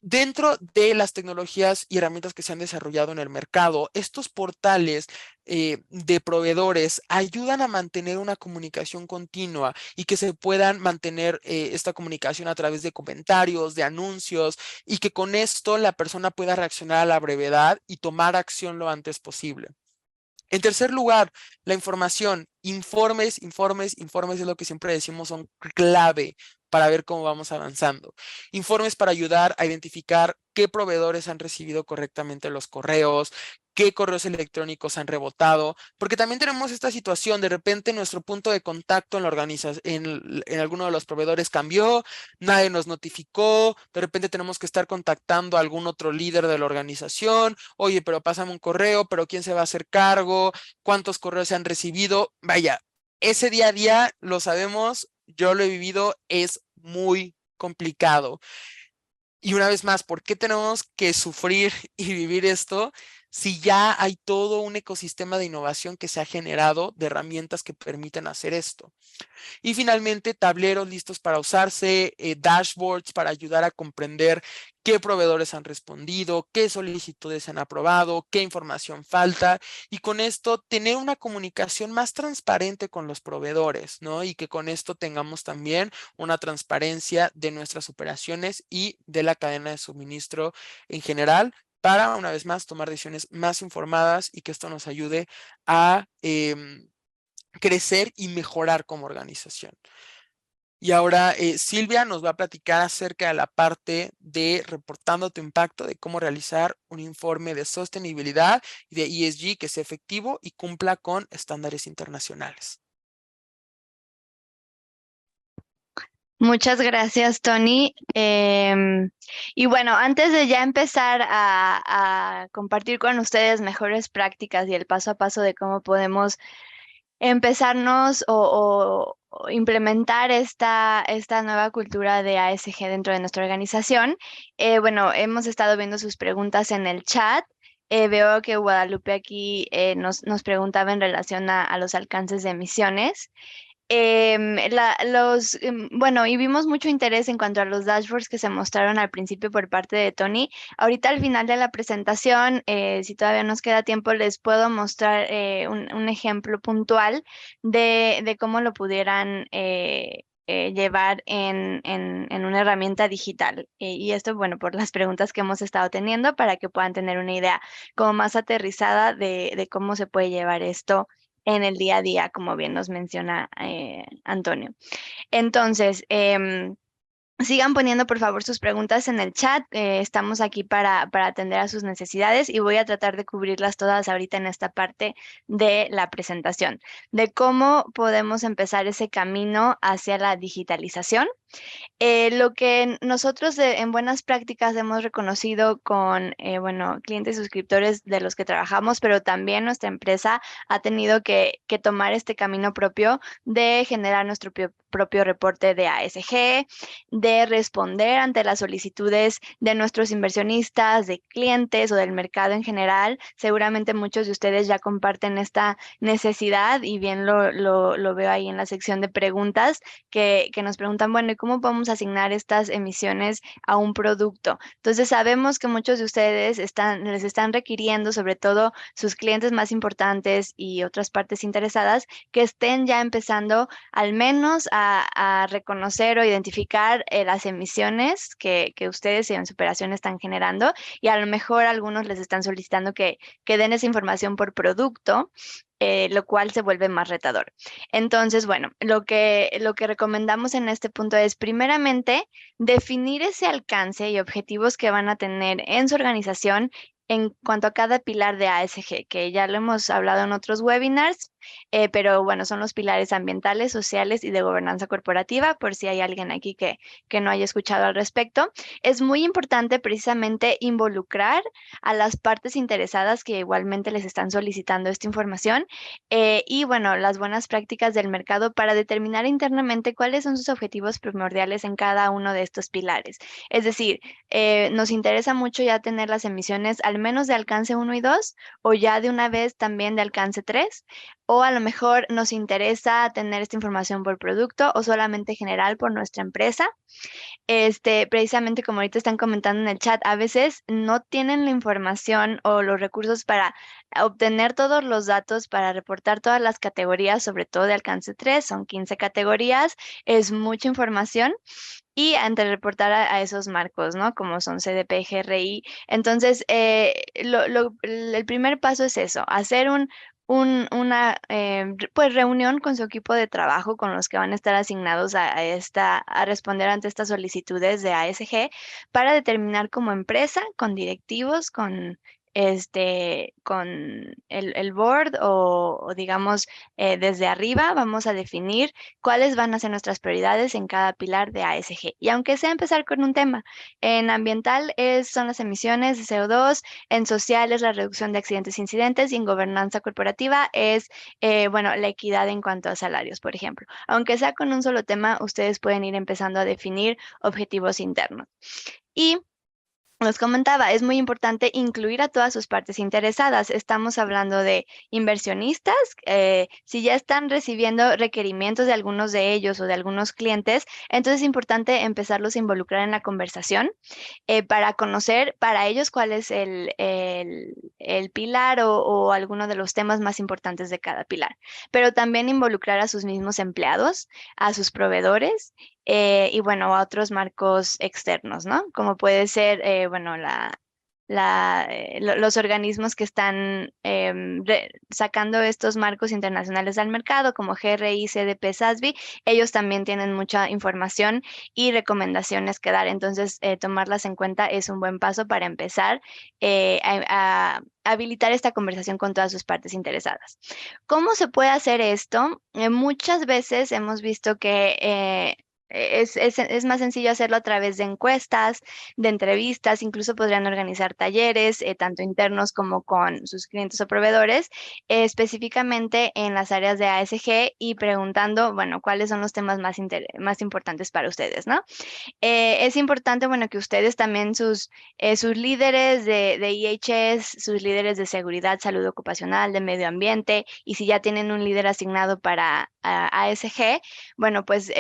Dentro de las tecnologías y herramientas que se han desarrollado en el mercado, estos portales de proveedores ayudan a mantener una comunicación continua y que se puedan mantener esta comunicación a través de comentarios, de anuncios, y que con esto la persona pueda reaccionar a la brevedad y tomar acción lo antes posible. En tercer lugar, la información. Informes, informes, informes es lo que siempre decimos, son clave para ver cómo vamos avanzando. Informes para ayudar a identificar qué proveedores han recibido correctamente los correos, qué correos electrónicos han rebotado, porque también tenemos esta situación, de repente nuestro punto de contacto en la organización, en alguno de los proveedores cambió, nadie nos notificó, de repente tenemos que estar contactando a algún otro líder de la organización. Oye, pero pásame un correo, pero ¿quién se va a hacer cargo? ¿Cuántos correos se han recibido? Vaya, ese día a día lo sabemos, yo lo he vivido, es muy complicado. Y una vez más, ¿por qué tenemos que sufrir y vivir esto si ya hay todo un ecosistema de innovación que se ha generado de herramientas que permiten hacer esto? Y finalmente, tableros listos para usarse, dashboards para ayudar a comprender qué proveedores han respondido, qué solicitudes se han aprobado, qué información falta, y con esto tener una comunicación más transparente con los proveedores, ¿no? Y que con esto tengamos también una transparencia de nuestras operaciones y de la cadena de suministro en general, para, una vez más, tomar decisiones más informadas y que esto nos ayude a crecer y mejorar como organización. Y ahora Silvia nos va a platicar acerca de la parte de reportando tu impacto, de cómo realizar un informe de sostenibilidad y de ESG que sea efectivo y cumpla con estándares internacionales. Muchas gracias, Tony. Y bueno, antes de ya empezar a compartir con ustedes mejores prácticas y el paso a paso de cómo podemos empezarnos o implementar esta nueva cultura de ASG dentro de nuestra organización, bueno, hemos estado viendo sus preguntas en el chat. Veo que Guadalupe aquí nos preguntaba en relación a los alcances de emisiones. Bueno, y vimos mucho interés en cuanto a los dashboards que se mostraron al principio por parte de Tony. Ahorita al final de la presentación, si todavía nos queda tiempo, les puedo mostrar un ejemplo puntual de cómo lo pudieran llevar en una herramienta digital. Y esto, bueno, por las preguntas que hemos estado teniendo para que puedan tener una idea como más aterrizada de cómo se puede llevar esto en el día a día, como bien nos menciona Antonio. Entonces, sigan poniendo por favor sus preguntas en el chat. Estamos aquí para atender a sus necesidades y voy a tratar de cubrirlas todas ahorita en esta parte de la presentación, de cómo podemos empezar ese camino hacia la digitalización. Lo que nosotros en buenas prácticas hemos reconocido con, bueno, clientes y suscriptores de los que trabajamos, pero también nuestra empresa ha tenido que tomar este camino propio de generar nuestro propio reporte de ASG, de responder ante las solicitudes de nuestros inversionistas, de clientes o del mercado en general. Seguramente muchos de ustedes ya comparten esta necesidad y bien lo veo ahí en la sección de preguntas que nos preguntan, bueno, ¿y cómo podemos asignar estas emisiones a un producto? Entonces sabemos que muchos de ustedes les están requiriendo, sobre todo sus clientes más importantes y otras partes interesadas, que estén ya empezando al menos a reconocer o identificar las emisiones que ustedes en su operación están generando, y a lo mejor algunos les están solicitando que den esa información por producto. Lo cual se vuelve más retador. Entonces, bueno, lo que recomendamos en este punto es, primeramente, definir ese alcance y objetivos que van a tener en su organización en cuanto a cada pilar de ASG, que ya lo hemos hablado en otros webinars, pero bueno, son los pilares ambientales, sociales y de gobernanza corporativa, por si hay alguien aquí que no haya escuchado al respecto. Es muy importante precisamente involucrar a las partes interesadas que igualmente les están solicitando esta información y bueno, las buenas prácticas del mercado para determinar internamente cuáles son sus objetivos primordiales en cada uno de estos pilares. Es decir, nos interesa mucho ya tener las emisiones al menos de alcance 1 y 2 o ya de una vez también de alcance 3 o a lo mejor nos interesa tener esta información por producto o solamente general por nuestra empresa. Precisamente como ahorita están comentando en el chat, a veces no tienen la información o los recursos para obtener todos los datos para reportar todas las categorías, sobre todo de alcance 3, son 15 categorías, es mucha información y ante reportar a esos marcos, ¿no? Como son CDP, GRI. Entonces, el primer paso es eso, hacer una pues reunión con su equipo de trabajo con los que van a estar asignados a responder ante estas solicitudes de ASG para determinar como empresa, con directivos, con el board o digamos desde arriba vamos a definir cuáles van a ser nuestras prioridades en cada pilar de ASG. Y aunque sea empezar con un tema, en ambiental son las emisiones de CO2, en social es la reducción de accidentes e incidentes y en gobernanza corporativa es, bueno, la equidad en cuanto a salarios, por ejemplo. Aunque sea con un solo tema, ustedes pueden ir empezando a definir objetivos internos. Y les comentaba, es muy importante incluir a todas sus partes interesadas. Estamos hablando de inversionistas, si ya están recibiendo requerimientos de algunos de ellos o de algunos clientes, entonces es importante empezarlos a involucrar en la conversación para conocer para ellos cuál es el pilar o alguno de los temas más importantes de cada pilar. Pero también involucrar a sus mismos empleados, a sus proveedores y bueno, a otros marcos externos, ¿no? Como puede ser, bueno, los organismos que están sacando estos marcos internacionales al mercado, como GRI, CDP, SASB, ellos también tienen mucha información y recomendaciones que dar. Entonces, tomarlas en cuenta es un buen paso para empezar a habilitar esta conversación con todas sus partes interesadas. ¿Cómo se puede hacer esto? Muchas veces hemos visto que es más sencillo hacerlo a través de encuestas, de entrevistas, incluso podrían organizar talleres, tanto internos como con sus clientes o proveedores, específicamente en las áreas de ASG y preguntando, bueno, cuáles son los temas más importantes para ustedes, ¿no? Es importante, bueno, que ustedes también sus líderes de IHS, sus líderes de seguridad, salud ocupacional, de medio ambiente, y si ya tienen un líder asignado para ASG, bueno, pues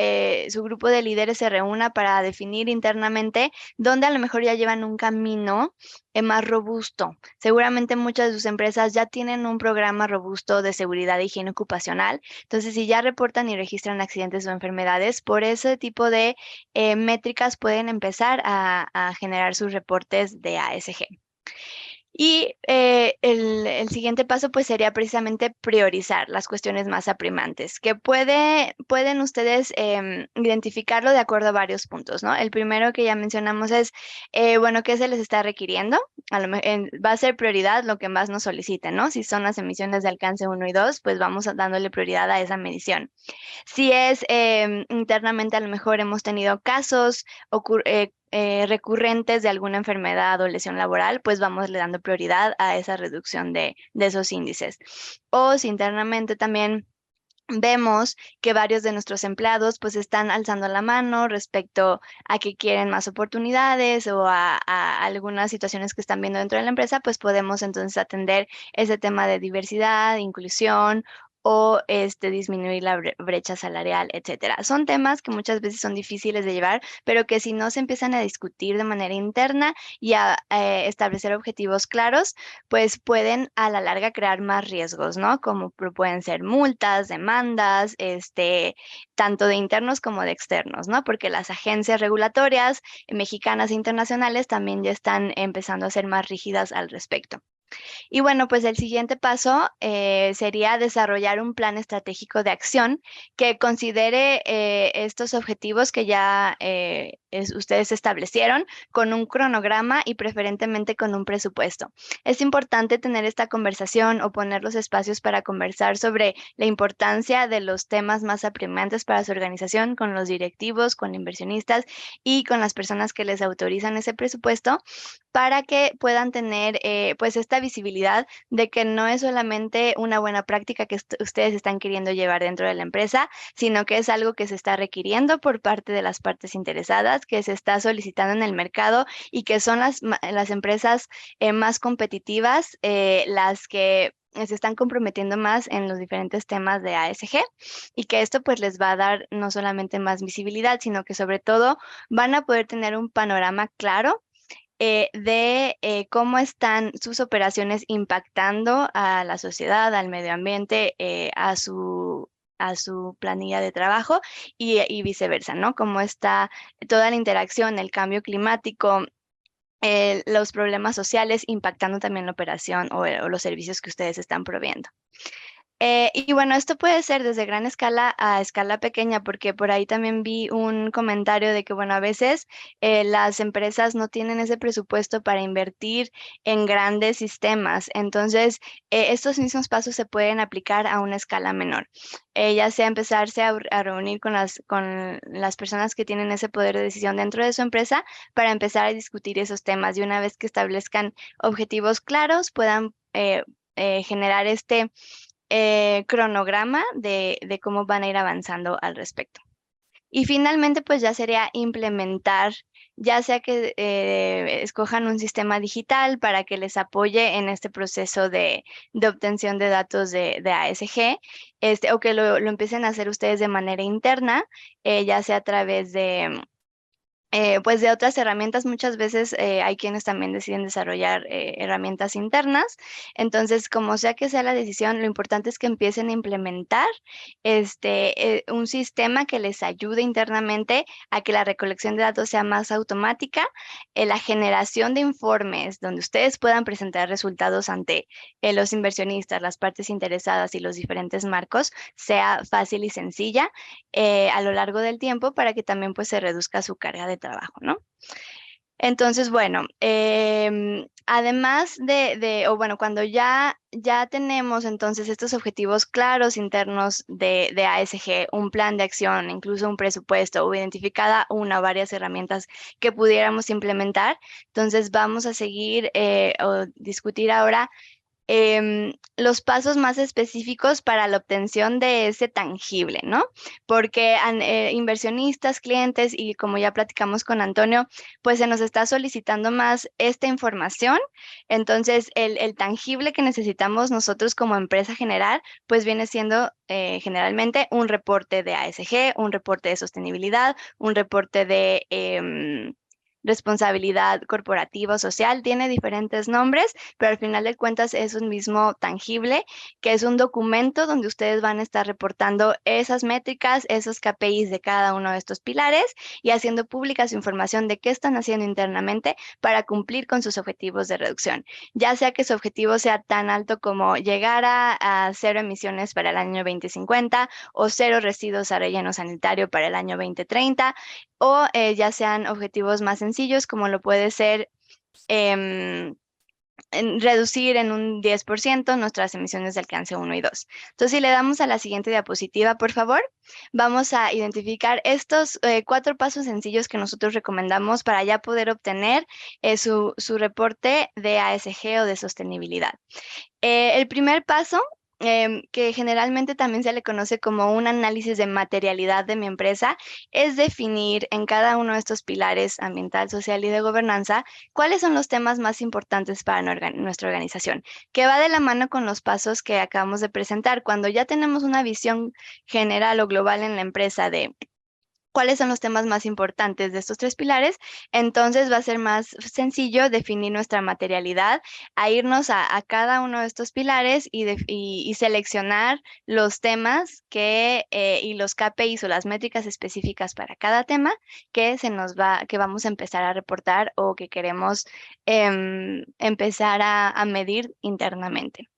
su grupo de líderes se reúna para definir internamente dónde a lo mejor ya llevan un camino más robusto. Seguramente muchas de sus empresas ya tienen un programa robusto de seguridad e higiene ocupacional. Entonces, si ya reportan y registran accidentes o enfermedades, por ese tipo de métricas pueden empezar a generar sus reportes de ASG. Y el siguiente paso pues sería precisamente priorizar las cuestiones más apremiantes, que pueden ustedes identificarlo de acuerdo a varios puntos, ¿no? El primero que ya mencionamos es, bueno, ¿qué se les está requiriendo? Va a ser prioridad lo que más nos soliciten, ¿no? Si son las emisiones de alcance 1 y 2, pues vamos dándole prioridad a esa medición. Si es internamente, a lo mejor hemos tenido casos recurrentes de alguna enfermedad o lesión laboral, pues vamos le dando prioridad a esa reducción de esos índices. O si internamente también vemos que varios de nuestros empleados pues están alzando la mano respecto a que quieren más oportunidades o a algunas situaciones que están viendo dentro de la empresa, pues podemos entonces atender ese tema de diversidad, inclusión o disminuir la brecha salarial, etcétera. Son temas que muchas veces son difíciles de llevar, pero que si no se empiezan a discutir de manera interna y a establecer objetivos claros, pues pueden a la larga crear más riesgos, ¿no? Como pueden ser multas, demandas, tanto de internos como de externos, ¿no? Porque las agencias regulatorias mexicanas e internacionales también ya están empezando a ser más rígidas al respecto. Y bueno, pues el siguiente paso sería desarrollar un plan estratégico de acción que considere estos objetivos que ya ustedes establecieron, con un cronograma y preferentemente con un presupuesto. Es importante tener esta conversación o poner los espacios para conversar sobre la importancia de los temas más apremiantes para su organización con los directivos, con inversionistas y con las personas que les autorizan ese presupuesto, para que puedan tener pues esta visibilidad de que no es solamente una buena práctica que ustedes están queriendo llevar dentro de la empresa, sino que es algo que se está requiriendo por parte de las partes interesadas, que se está solicitando en el mercado y que son las empresas más competitivas, las que se están comprometiendo más en los diferentes temas de ASG, y que esto pues les va a dar no solamente más visibilidad, sino que sobre todo van a poder tener un panorama claro de cómo están sus operaciones impactando a la sociedad, al medio ambiente, a su planilla de trabajo y viceversa, ¿no? Cómo está toda la interacción, el cambio climático, los problemas sociales impactando también la operación o los servicios que ustedes están proveyendo. Y bueno, esto puede ser desde gran escala a escala pequeña, porque por ahí también vi un comentario de que, bueno, a veces las empresas no tienen ese presupuesto para invertir en grandes sistemas. Entonces, estos mismos pasos se pueden aplicar a una escala menor. Ya sea empezarse a reunir con las personas que tienen ese poder de decisión dentro de su empresa para empezar a discutir esos temas. Y una vez que establezcan objetivos claros, puedan generar este cronograma de cómo van a ir avanzando al respecto. Y finalmente, pues ya sería implementar, ya sea que escojan un sistema digital para que les apoye en este proceso de obtención de datos de ASG, o que lo empiecen a hacer ustedes de manera interna, ya sea a través de pues de otras herramientas. Muchas veces hay quienes también deciden desarrollar herramientas internas. Entonces, como sea que sea la decisión, lo importante es que empiecen a implementar un sistema que les ayude internamente a que la recolección de datos sea más automática, la generación de informes donde ustedes puedan presentar resultados ante los inversionistas, las partes interesadas y los diferentes marcos sea fácil y sencilla a lo largo del tiempo, para que también pues se reduzca su carga de trabajo, ¿no? Entonces, bueno, además o bueno, cuando ya tenemos entonces estos objetivos claros internos de ASG, un plan de acción, incluso un presupuesto o identificada una o varias herramientas que pudiéramos implementar, entonces vamos a seguir o discutir ahora los pasos más específicos para la obtención de ese tangible, ¿no? Porque inversionistas, clientes y como ya platicamos con Antonio, pues se nos está solicitando más esta información. Entonces, el tangible que necesitamos nosotros como empresa generar, pues viene siendo generalmente un reporte de ASG, un reporte de sostenibilidad, un reporte de responsabilidad corporativa o social. Tiene diferentes nombres, pero al final de cuentas es un mismo tangible, que es un documento donde ustedes van a estar reportando esas métricas, esos KPIs de cada uno de estos pilares y haciendo pública su información de qué están haciendo internamente para cumplir con sus objetivos de reducción. Ya sea que su objetivo sea tan alto como llegar a cero emisiones para el año 2050 o cero residuos a relleno sanitario para el año 2030, o ya sean objetivos más sencillos como lo puede ser reducir en un 10% nuestras emisiones de alcance 1 y 2. Entonces, si le damos a la siguiente diapositiva, por favor, vamos a identificar estos 4 pasos sencillos que nosotros recomendamos para ya poder obtener su reporte de ASG o de sostenibilidad. El primer paso, que generalmente también se le conoce como un análisis de materialidad de mi empresa, es definir en cada uno de estos pilares ambiental, social y de gobernanza cuáles son los temas más importantes para nuestra organización, que va de la mano con los pasos que acabamos de presentar. Cuando ya tenemos una visión general o global en la empresa de cuáles son los temas más importantes de estos 3 pilares, entonces va a ser más sencillo definir nuestra materialidad, a irnos a cada uno de estos pilares y seleccionar los temas y los KPIs o las métricas específicas para cada tema que vamos a empezar a reportar o que queremos empezar a medir internamente.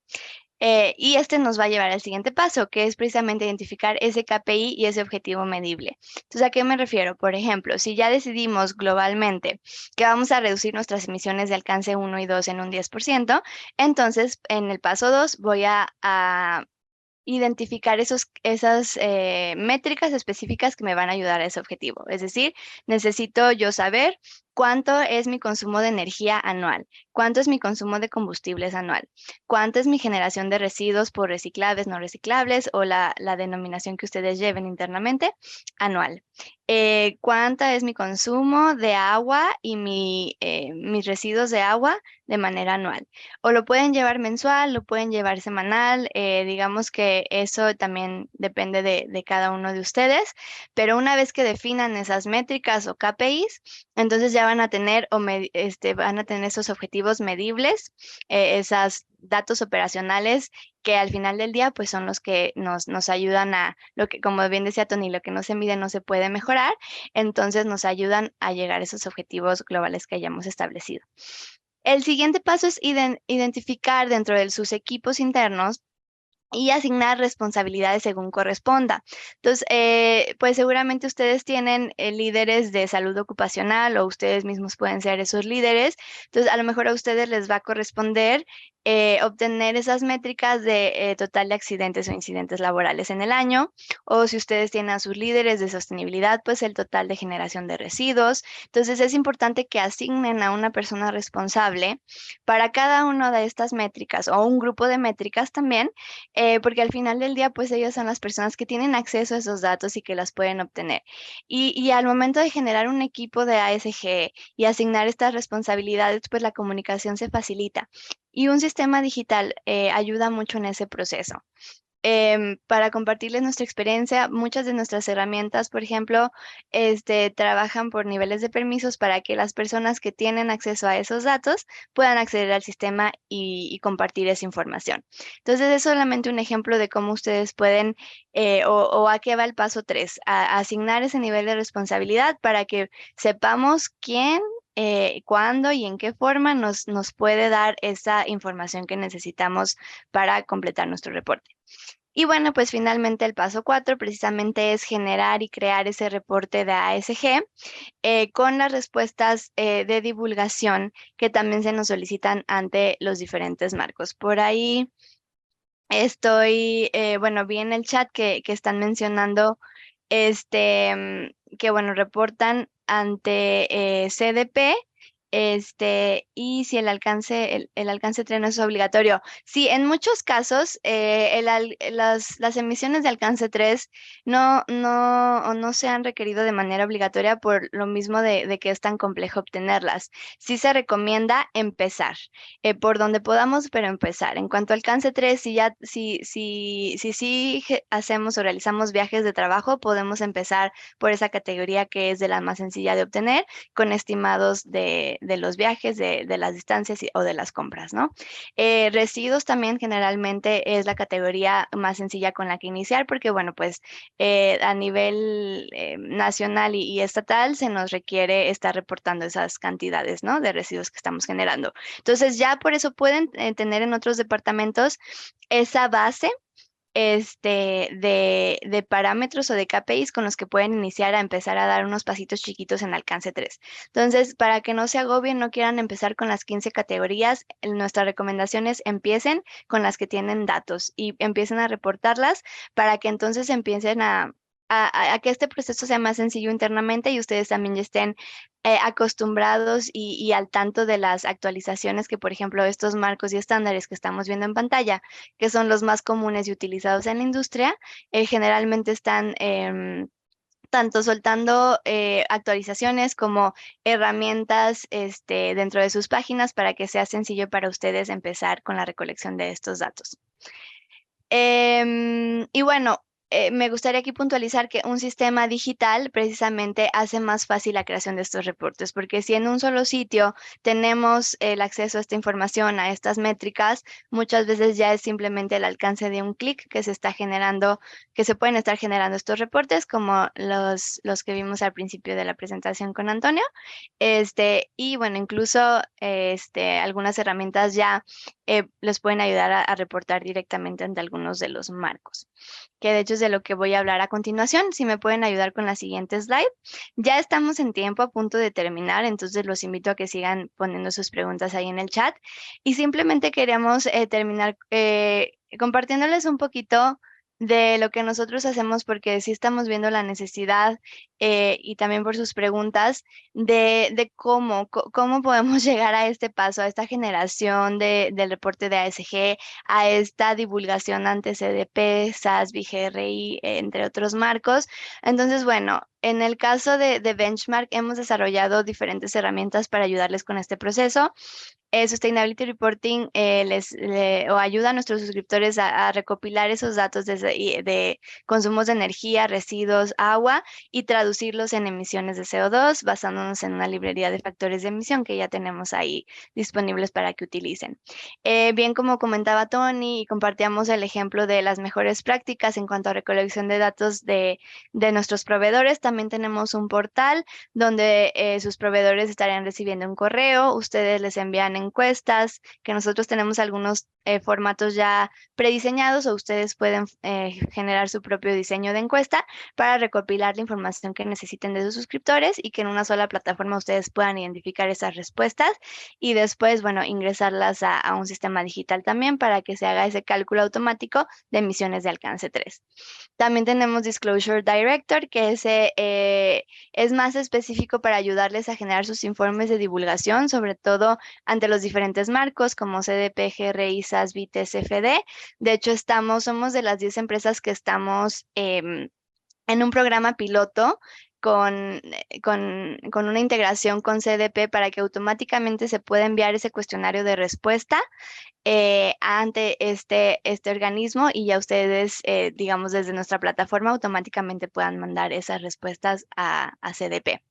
Y este nos va a llevar al siguiente paso, que es precisamente identificar ese KPI y ese objetivo medible. Entonces, ¿a qué me refiero? Por ejemplo, si ya decidimos globalmente que vamos a reducir nuestras emisiones de alcance 1 y 2 en un 10%, entonces en el paso 2 voy a identificar esas métricas específicas que me van a ayudar a ese objetivo. Es decir, necesito yo saber cuánto es mi consumo de energía anual, cuánto es mi consumo de combustibles anual, cuánto es mi generación de residuos por reciclables, no reciclables o la denominación que ustedes lleven internamente anual. Cuánta es mi consumo de agua y mis residuos de agua de manera anual. O lo pueden llevar mensual, lo pueden llevar semanal, digamos que eso también depende de cada uno de ustedes, pero una vez que definan esas métricas o KPIs, entonces ya van a tener, van a tener esos objetivos medibles, esos datos operacionales que al final del día pues son los que nos ayudan a, lo que, como bien decía Tony, lo que no se mide no se puede mejorar, entonces nos ayudan a llegar a esos objetivos globales que hayamos establecido. El siguiente paso es identificar dentro de sus equipos internos y asignar responsabilidades según corresponda. Entonces, pues seguramente ustedes tienen líderes de salud ocupacional o ustedes mismos pueden ser esos líderes. Entonces, a lo mejor a ustedes les va a corresponder obtener esas métricas de total de accidentes o incidentes laborales en el año, o si ustedes tienen a sus líderes de sostenibilidad, pues el total de generación de residuos. Entonces, es importante que asignen a una persona responsable para cada una de estas métricas o un grupo de métricas también, porque al final del día, pues ellos son las personas que tienen acceso a esos datos y que las pueden obtener. Y al momento de generar un equipo de ASG y asignar estas responsabilidades, pues la comunicación se facilita. Y un sistema digital ayuda mucho en ese proceso. Para compartirles nuestra experiencia, muchas de nuestras herramientas, por ejemplo, trabajan por niveles de permisos para que las personas que tienen acceso a esos datos puedan acceder al sistema y compartir esa información. Entonces, es solamente un ejemplo de cómo ustedes pueden, o a qué va el paso 3, a asignar ese nivel de responsabilidad para que sepamos quién, cuándo y en qué forma nos puede dar esa información que necesitamos para completar nuestro reporte. Y bueno, pues finalmente el paso 4 precisamente es generar y crear ese reporte de ASG con las respuestas de divulgación que también se nos solicitan ante los diferentes marcos. Por ahí bueno, vi en el chat que están mencionando que bueno, reportan ante CDP, y si el alcance, el alcance tren no es obligatorio. Sí, en muchos casos, las emisiones de alcance 3 no se han requerido de manera obligatoria por lo mismo de que es tan complejo obtenerlas. Sí se recomienda empezar, por donde podamos, pero empezar. En cuanto al alcance 3, si hacemos o realizamos viajes de trabajo, podemos empezar por esa categoría que es de la más sencilla de obtener, con estimados de los viajes, de las distancias o de las compras, ¿no? Residuos también generalmente es la categoría más sencilla con la que iniciar, porque bueno, pues a nivel nacional y estatal se nos requiere estar reportando esas cantidades, ¿no? De residuos que estamos generando. Entonces ya por eso pueden tener en otros departamentos esa base de parámetros o de KPIs con los que pueden iniciar a empezar a dar unos pasitos chiquitos en alcance 3. Entonces, para que no se agobien, no quieran empezar con las 15 categorías, nuestra recomendación es empiecen con las que tienen datos y empiecen a reportarlas para que entonces empiecen a que este proceso sea más sencillo internamente y ustedes también ya estén acostumbrados y al tanto de las actualizaciones que, por ejemplo, estos marcos y estándares que estamos viendo en pantalla, que son los más comunes y utilizados en la industria, generalmente están tanto soltando actualizaciones como herramientas dentro de sus páginas para que sea sencillo para ustedes empezar con la recolección de estos datos. Y bueno, me gustaría aquí puntualizar que un sistema digital precisamente hace más fácil la creación de estos reportes, porque si en un solo sitio tenemos el acceso a esta información, a estas métricas, muchas veces ya es simplemente el alcance de un clic que se está generando, que se pueden estar generando estos reportes, como los que vimos al principio de la presentación con Antonio. Y bueno, incluso algunas herramientas ya les pueden ayudar a reportar directamente ante algunos de los marcos, que de hecho es de lo que voy a hablar a continuación. Si me pueden ayudar con la siguiente slide. Ya estamos en tiempo, a punto de terminar, entonces los invito a que sigan poniendo sus preguntas ahí en el chat. Y simplemente queríamos terminar compartiéndoles un poquito de lo que nosotros hacemos, porque sí estamos viendo la necesidad y también por sus preguntas de cómo podemos llegar a este paso, a esta generación del reporte de ASG, a esta divulgación ante CDP, SASB, GRI, entre otros marcos. Entonces, bueno, en el caso de Benchmark hemos desarrollado diferentes herramientas para ayudarles con este proceso. Sustainability Reporting o ayuda a nuestros suscriptores a recopilar esos datos de consumos de energía, residuos, agua y traducirlos en emisiones de CO2 basándonos en una librería de factores de emisión que ya tenemos ahí disponibles para que utilicen. Bien, como comentaba Tony y compartíamos el ejemplo de las mejores prácticas en cuanto a recolección de datos de nuestros proveedores, también tenemos un portal donde sus proveedores estarían recibiendo un correo, ustedes les envían encuestas, que nosotros tenemos algunos formatos ya prediseñados, o ustedes pueden generar su propio diseño de encuesta para recopilar la información que necesiten de sus suscriptores y que en una sola plataforma ustedes puedan identificar esas respuestas y después, bueno, ingresarlas a un sistema digital también para que se haga ese cálculo automático de emisiones de alcance 3. También tenemos Disclosure Director, que ese es más específico para ayudarles a generar sus informes de divulgación, sobre todo ante los diferentes marcos como CDP, GRI, SASB, TCFD. De hecho, somos de las 10 empresas que estamos en un programa piloto con una integración con CDP para que automáticamente se pueda enviar ese cuestionario de respuesta ante este organismo y ya ustedes, digamos, desde nuestra plataforma automáticamente puedan mandar esas respuestas a CDP.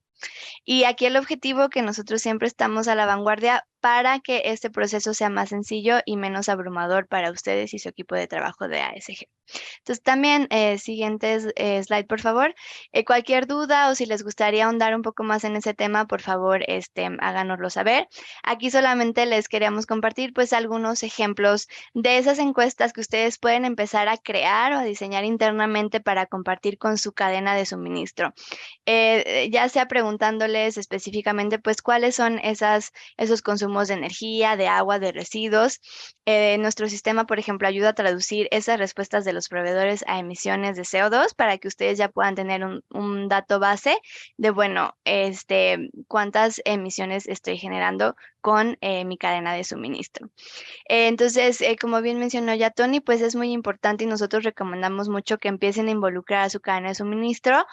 Y aquí el objetivo que nosotros siempre estamos a la vanguardia para que este proceso sea más sencillo y menos abrumador para ustedes y su equipo de trabajo de ASG. Entonces también, siguiente slide, por favor. Cualquier duda o si les gustaría ahondar un poco más en ese tema, por favor, háganoslo saber. Aquí solamente les queríamos compartir pues algunos ejemplos de esas encuestas que ustedes pueden empezar a crear o a diseñar internamente para compartir con su cadena de suministro. Ya sea preguntándoles específicamente pues cuáles son esos consumos de energía, de agua, de residuos. Nuestro sistema, por ejemplo, ayuda a traducir esas respuestas de los proveedores a emisiones de CO2 para que ustedes ya puedan tener un dato base de, bueno, cuántas emisiones estoy generando con mi cadena de suministro. Entonces, como bien mencionó ya Tony, pues es muy importante y nosotros recomendamos mucho que empiecen a involucrar a su cadena de suministro,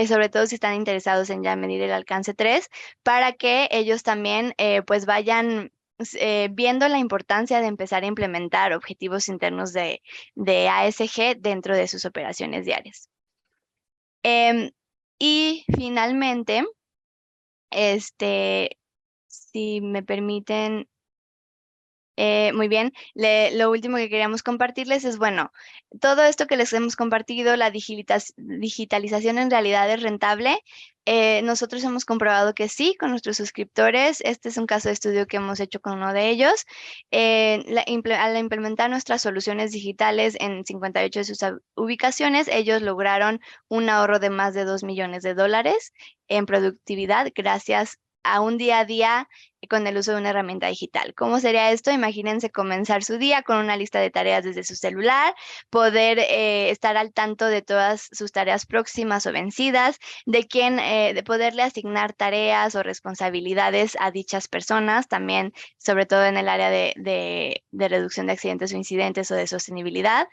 sobre todo si están interesados en ya medir el alcance 3, para que ellos también pues vayan viendo la importancia de empezar a implementar objetivos internos de ASG dentro de sus operaciones diarias. Y finalmente, si me permiten, muy bien, lo último que queríamos compartirles es, bueno, todo esto que les hemos compartido, la digitalización en realidad es rentable. Nosotros hemos comprobado que sí, con nuestros suscriptores. Este es un caso de estudio que hemos hecho con uno de ellos. Al implementar nuestras soluciones digitales en 58 de sus ubicaciones, ellos lograron un ahorro de más de $2 millones en productividad gracias a un día a día con el uso de una herramienta digital. ¿Cómo sería esto? Imagínense comenzar su día con una lista de tareas desde su celular, poder estar al tanto de todas sus tareas próximas o vencidas, de poderle asignar tareas o responsabilidades a dichas personas, también sobre todo en el área de reducción de accidentes o incidentes o de sostenibilidad.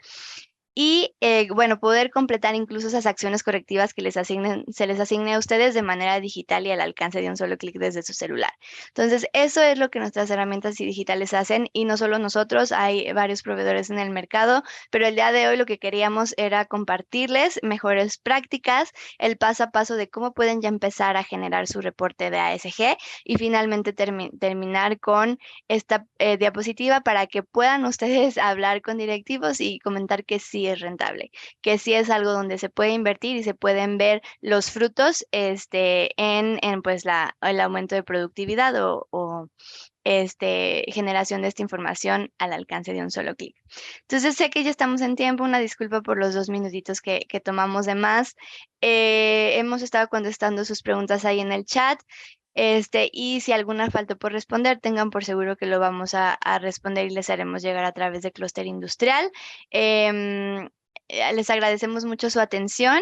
y bueno, poder completar incluso esas acciones correctivas que se les asigne a ustedes de manera digital y al alcance de un solo clic desde su celular. Entonces, eso es lo que nuestras herramientas digitales hacen y no solo nosotros, hay varios proveedores en el mercado, pero el día de hoy lo que queríamos era compartirles mejores prácticas, el paso a paso de cómo pueden ya empezar a generar su reporte de ASG y finalmente terminar con esta diapositiva para que puedan ustedes hablar con directivos y comentar que sí es rentable, que sí es algo donde se puede invertir y se pueden ver los frutos en pues el aumento de productividad o generación de esta información al alcance de un solo clic. Entonces sé que ya estamos en tiempo, una disculpa por los 2 minutitos que tomamos de más. Hemos estado contestando sus preguntas ahí en el chat. Y si alguna falta por responder, tengan por seguro que lo vamos a responder y les haremos llegar a través de Clúster Industrial. Les agradecemos mucho su atención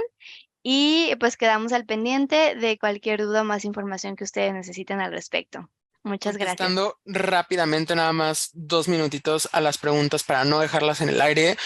y pues quedamos al pendiente de cualquier duda o más información que ustedes necesiten al respecto. Muchas gracias. Contestando rápidamente, nada más 2 minutitos a las preguntas para no dejarlas en el aire.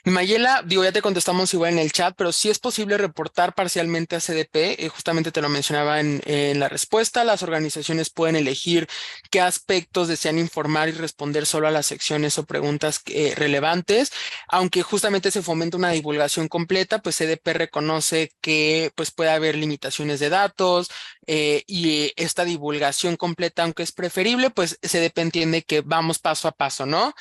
Mayela, digo, ya te contestamos igual en el chat, pero sí es posible reportar parcialmente a CDP. Justamente te lo mencionaba en la respuesta. Las organizaciones pueden elegir qué aspectos desean informar y responder solo a las secciones o preguntas relevantes. Aunque justamente se fomenta una divulgación completa, pues CDP reconoce que pues puede haber limitaciones de datos y esta divulgación completa, aunque es preferible, pues CDP entiende que vamos paso a paso, ¿no?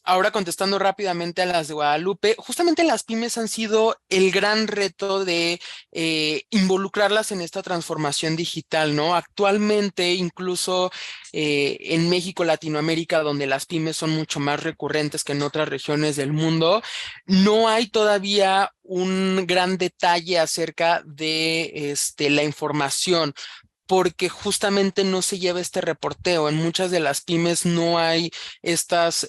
Ahora contestando rápidamente a las de Guadalupe, justamente las pymes han sido el gran reto de involucrarlas en esta transformación digital, ¿no? Actualmente, incluso en México, Latinoamérica, donde las pymes son mucho más recurrentes que en otras regiones del mundo, no hay todavía un gran detalle acerca de la información, porque justamente no se lleva este reporteo. En muchas de las pymes no hay estas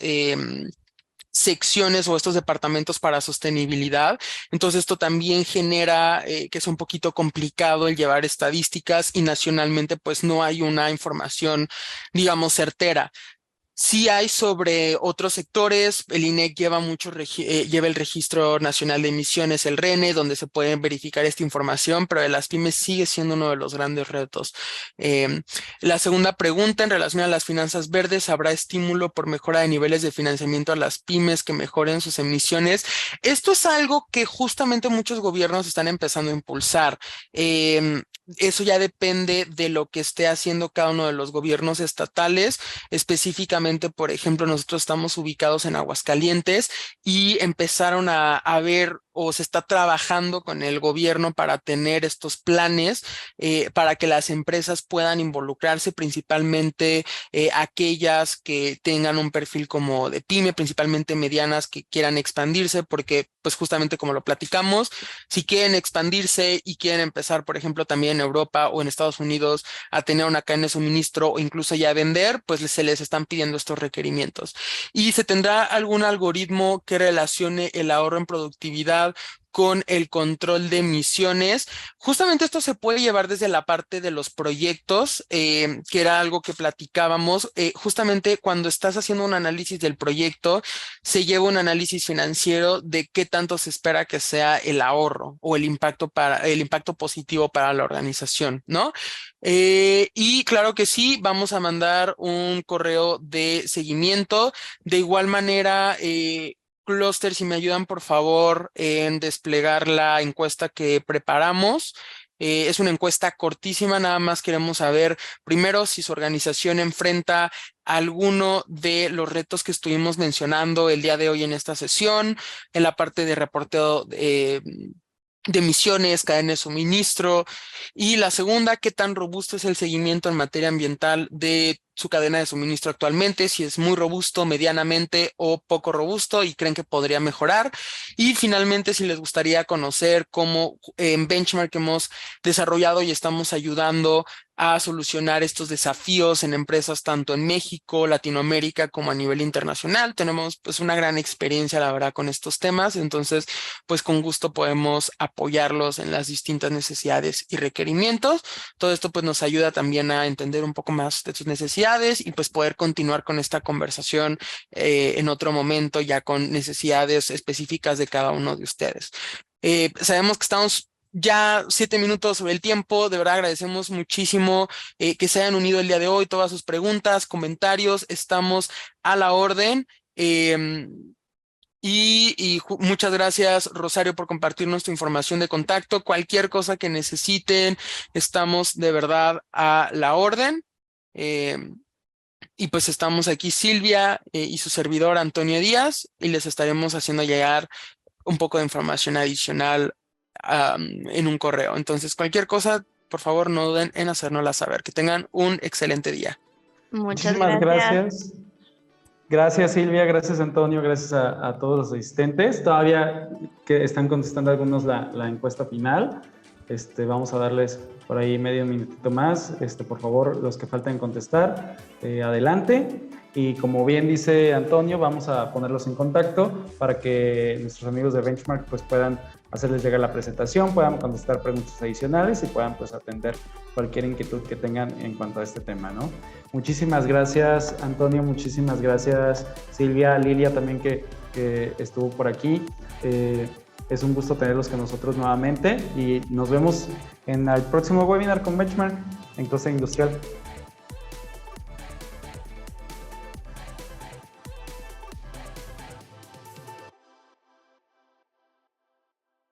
secciones o estos departamentos para sostenibilidad. Entonces esto también genera que es un poquito complicado el llevar estadísticas y nacionalmente pues no hay una información, digamos, certera. Sí hay sobre otros sectores, el INEC lleva lleva el Registro Nacional de Emisiones, el RENE, donde se puede verificar esta información, pero de las pymes sigue siendo uno de los grandes retos. La segunda pregunta en relación a las finanzas verdes, ¿habrá estímulo por mejora de niveles de financiamiento a las pymes que mejoren sus emisiones? Esto es algo que justamente muchos gobiernos están empezando a impulsar. Eso ya depende de lo que esté haciendo cada uno de los gobiernos estatales. Específicamente, por ejemplo, nosotros estamos ubicados en Aguascalientes y empezaron a ver o se está trabajando con el gobierno para tener estos planes para que las empresas puedan involucrarse, principalmente aquellas que tengan un perfil como de pyme, principalmente medianas que quieran expandirse, porque pues justamente como lo platicamos, si quieren expandirse y quieren empezar, por ejemplo, también en Europa o en Estados Unidos a tener una cadena de suministro o incluso ya vender, pues se les están pidiendo estos requerimientos. ¿Y se tendrá algún algoritmo que relacione el ahorro en productividad con el control de emisiones? Justamente esto se puede llevar desde la parte de los proyectos, que era algo que platicábamos. Justamente cuando estás haciendo un análisis del proyecto, se lleva un análisis financiero de qué tanto se espera que sea el ahorro o el impacto positivo para la organización, ¿no? Y claro que sí, vamos a mandar un correo de seguimiento. De igual manera, Clúster, si me ayudan por favor en desplegar la encuesta que preparamos. Es una encuesta cortísima, nada más queremos saber primero si su organización enfrenta alguno de los retos que estuvimos mencionando el día de hoy en esta sesión, en la parte de reporteo de emisiones, cadena de suministro, y la segunda, qué tan robusto es el seguimiento en materia ambiental de su cadena de suministro actualmente, si es muy robusto, medianamente o poco robusto y creen que podría mejorar. Y finalmente, si les gustaría conocer cómo en Benchmark hemos desarrollado y estamos ayudando a solucionar estos desafíos en empresas tanto en México, Latinoamérica como a nivel internacional. Tenemos pues una gran experiencia, la verdad, con estos temas, entonces pues con gusto podemos apoyarlos en las distintas necesidades y requerimientos. Todo esto pues nos ayuda también a entender un poco más de sus necesidades necesidades y pues poder continuar con esta conversación en otro momento, ya con necesidades específicas de cada uno de ustedes. Sabemos que estamos ya 7 minutos sobre el tiempo. De verdad agradecemos muchísimo que se hayan unido el día de hoy, todas sus preguntas, comentarios, estamos a la orden. Muchas gracias, Rosario, por compartirnos tu información de contacto. Cualquier cosa que necesiten, estamos de verdad a la orden. Y pues estamos aquí Silvia y su servidor Antonio Díaz, y les estaremos haciendo llegar un poco de información adicional en un correo. Entonces, cualquier cosa, por favor, no duden en hacérnosla saber. Que tengan un excelente día. Muchas Muchísimas gracias. gracias. Gracias, Silvia. Gracias, Antonio. Gracias a todos los asistentes. Todavía que están contestando algunos la encuesta final. Vamos a darles por ahí medio minutito más. Por favor, los que falten contestar, adelante. Y como bien dice Antonio, vamos a ponerlos en contacto para que nuestros amigos de Benchmark pues puedan hacerles llegar la presentación, puedan contestar preguntas adicionales y puedan pues atender cualquier inquietud que tengan en cuanto a este tema, ¿no? Muchísimas gracias, Antonio, muchísimas gracias, Silvia, Lilia también que estuvo por aquí. Es un gusto tenerlos con nosotros nuevamente y nos vemos en el próximo webinar con Benchmark en Cosa Industrial.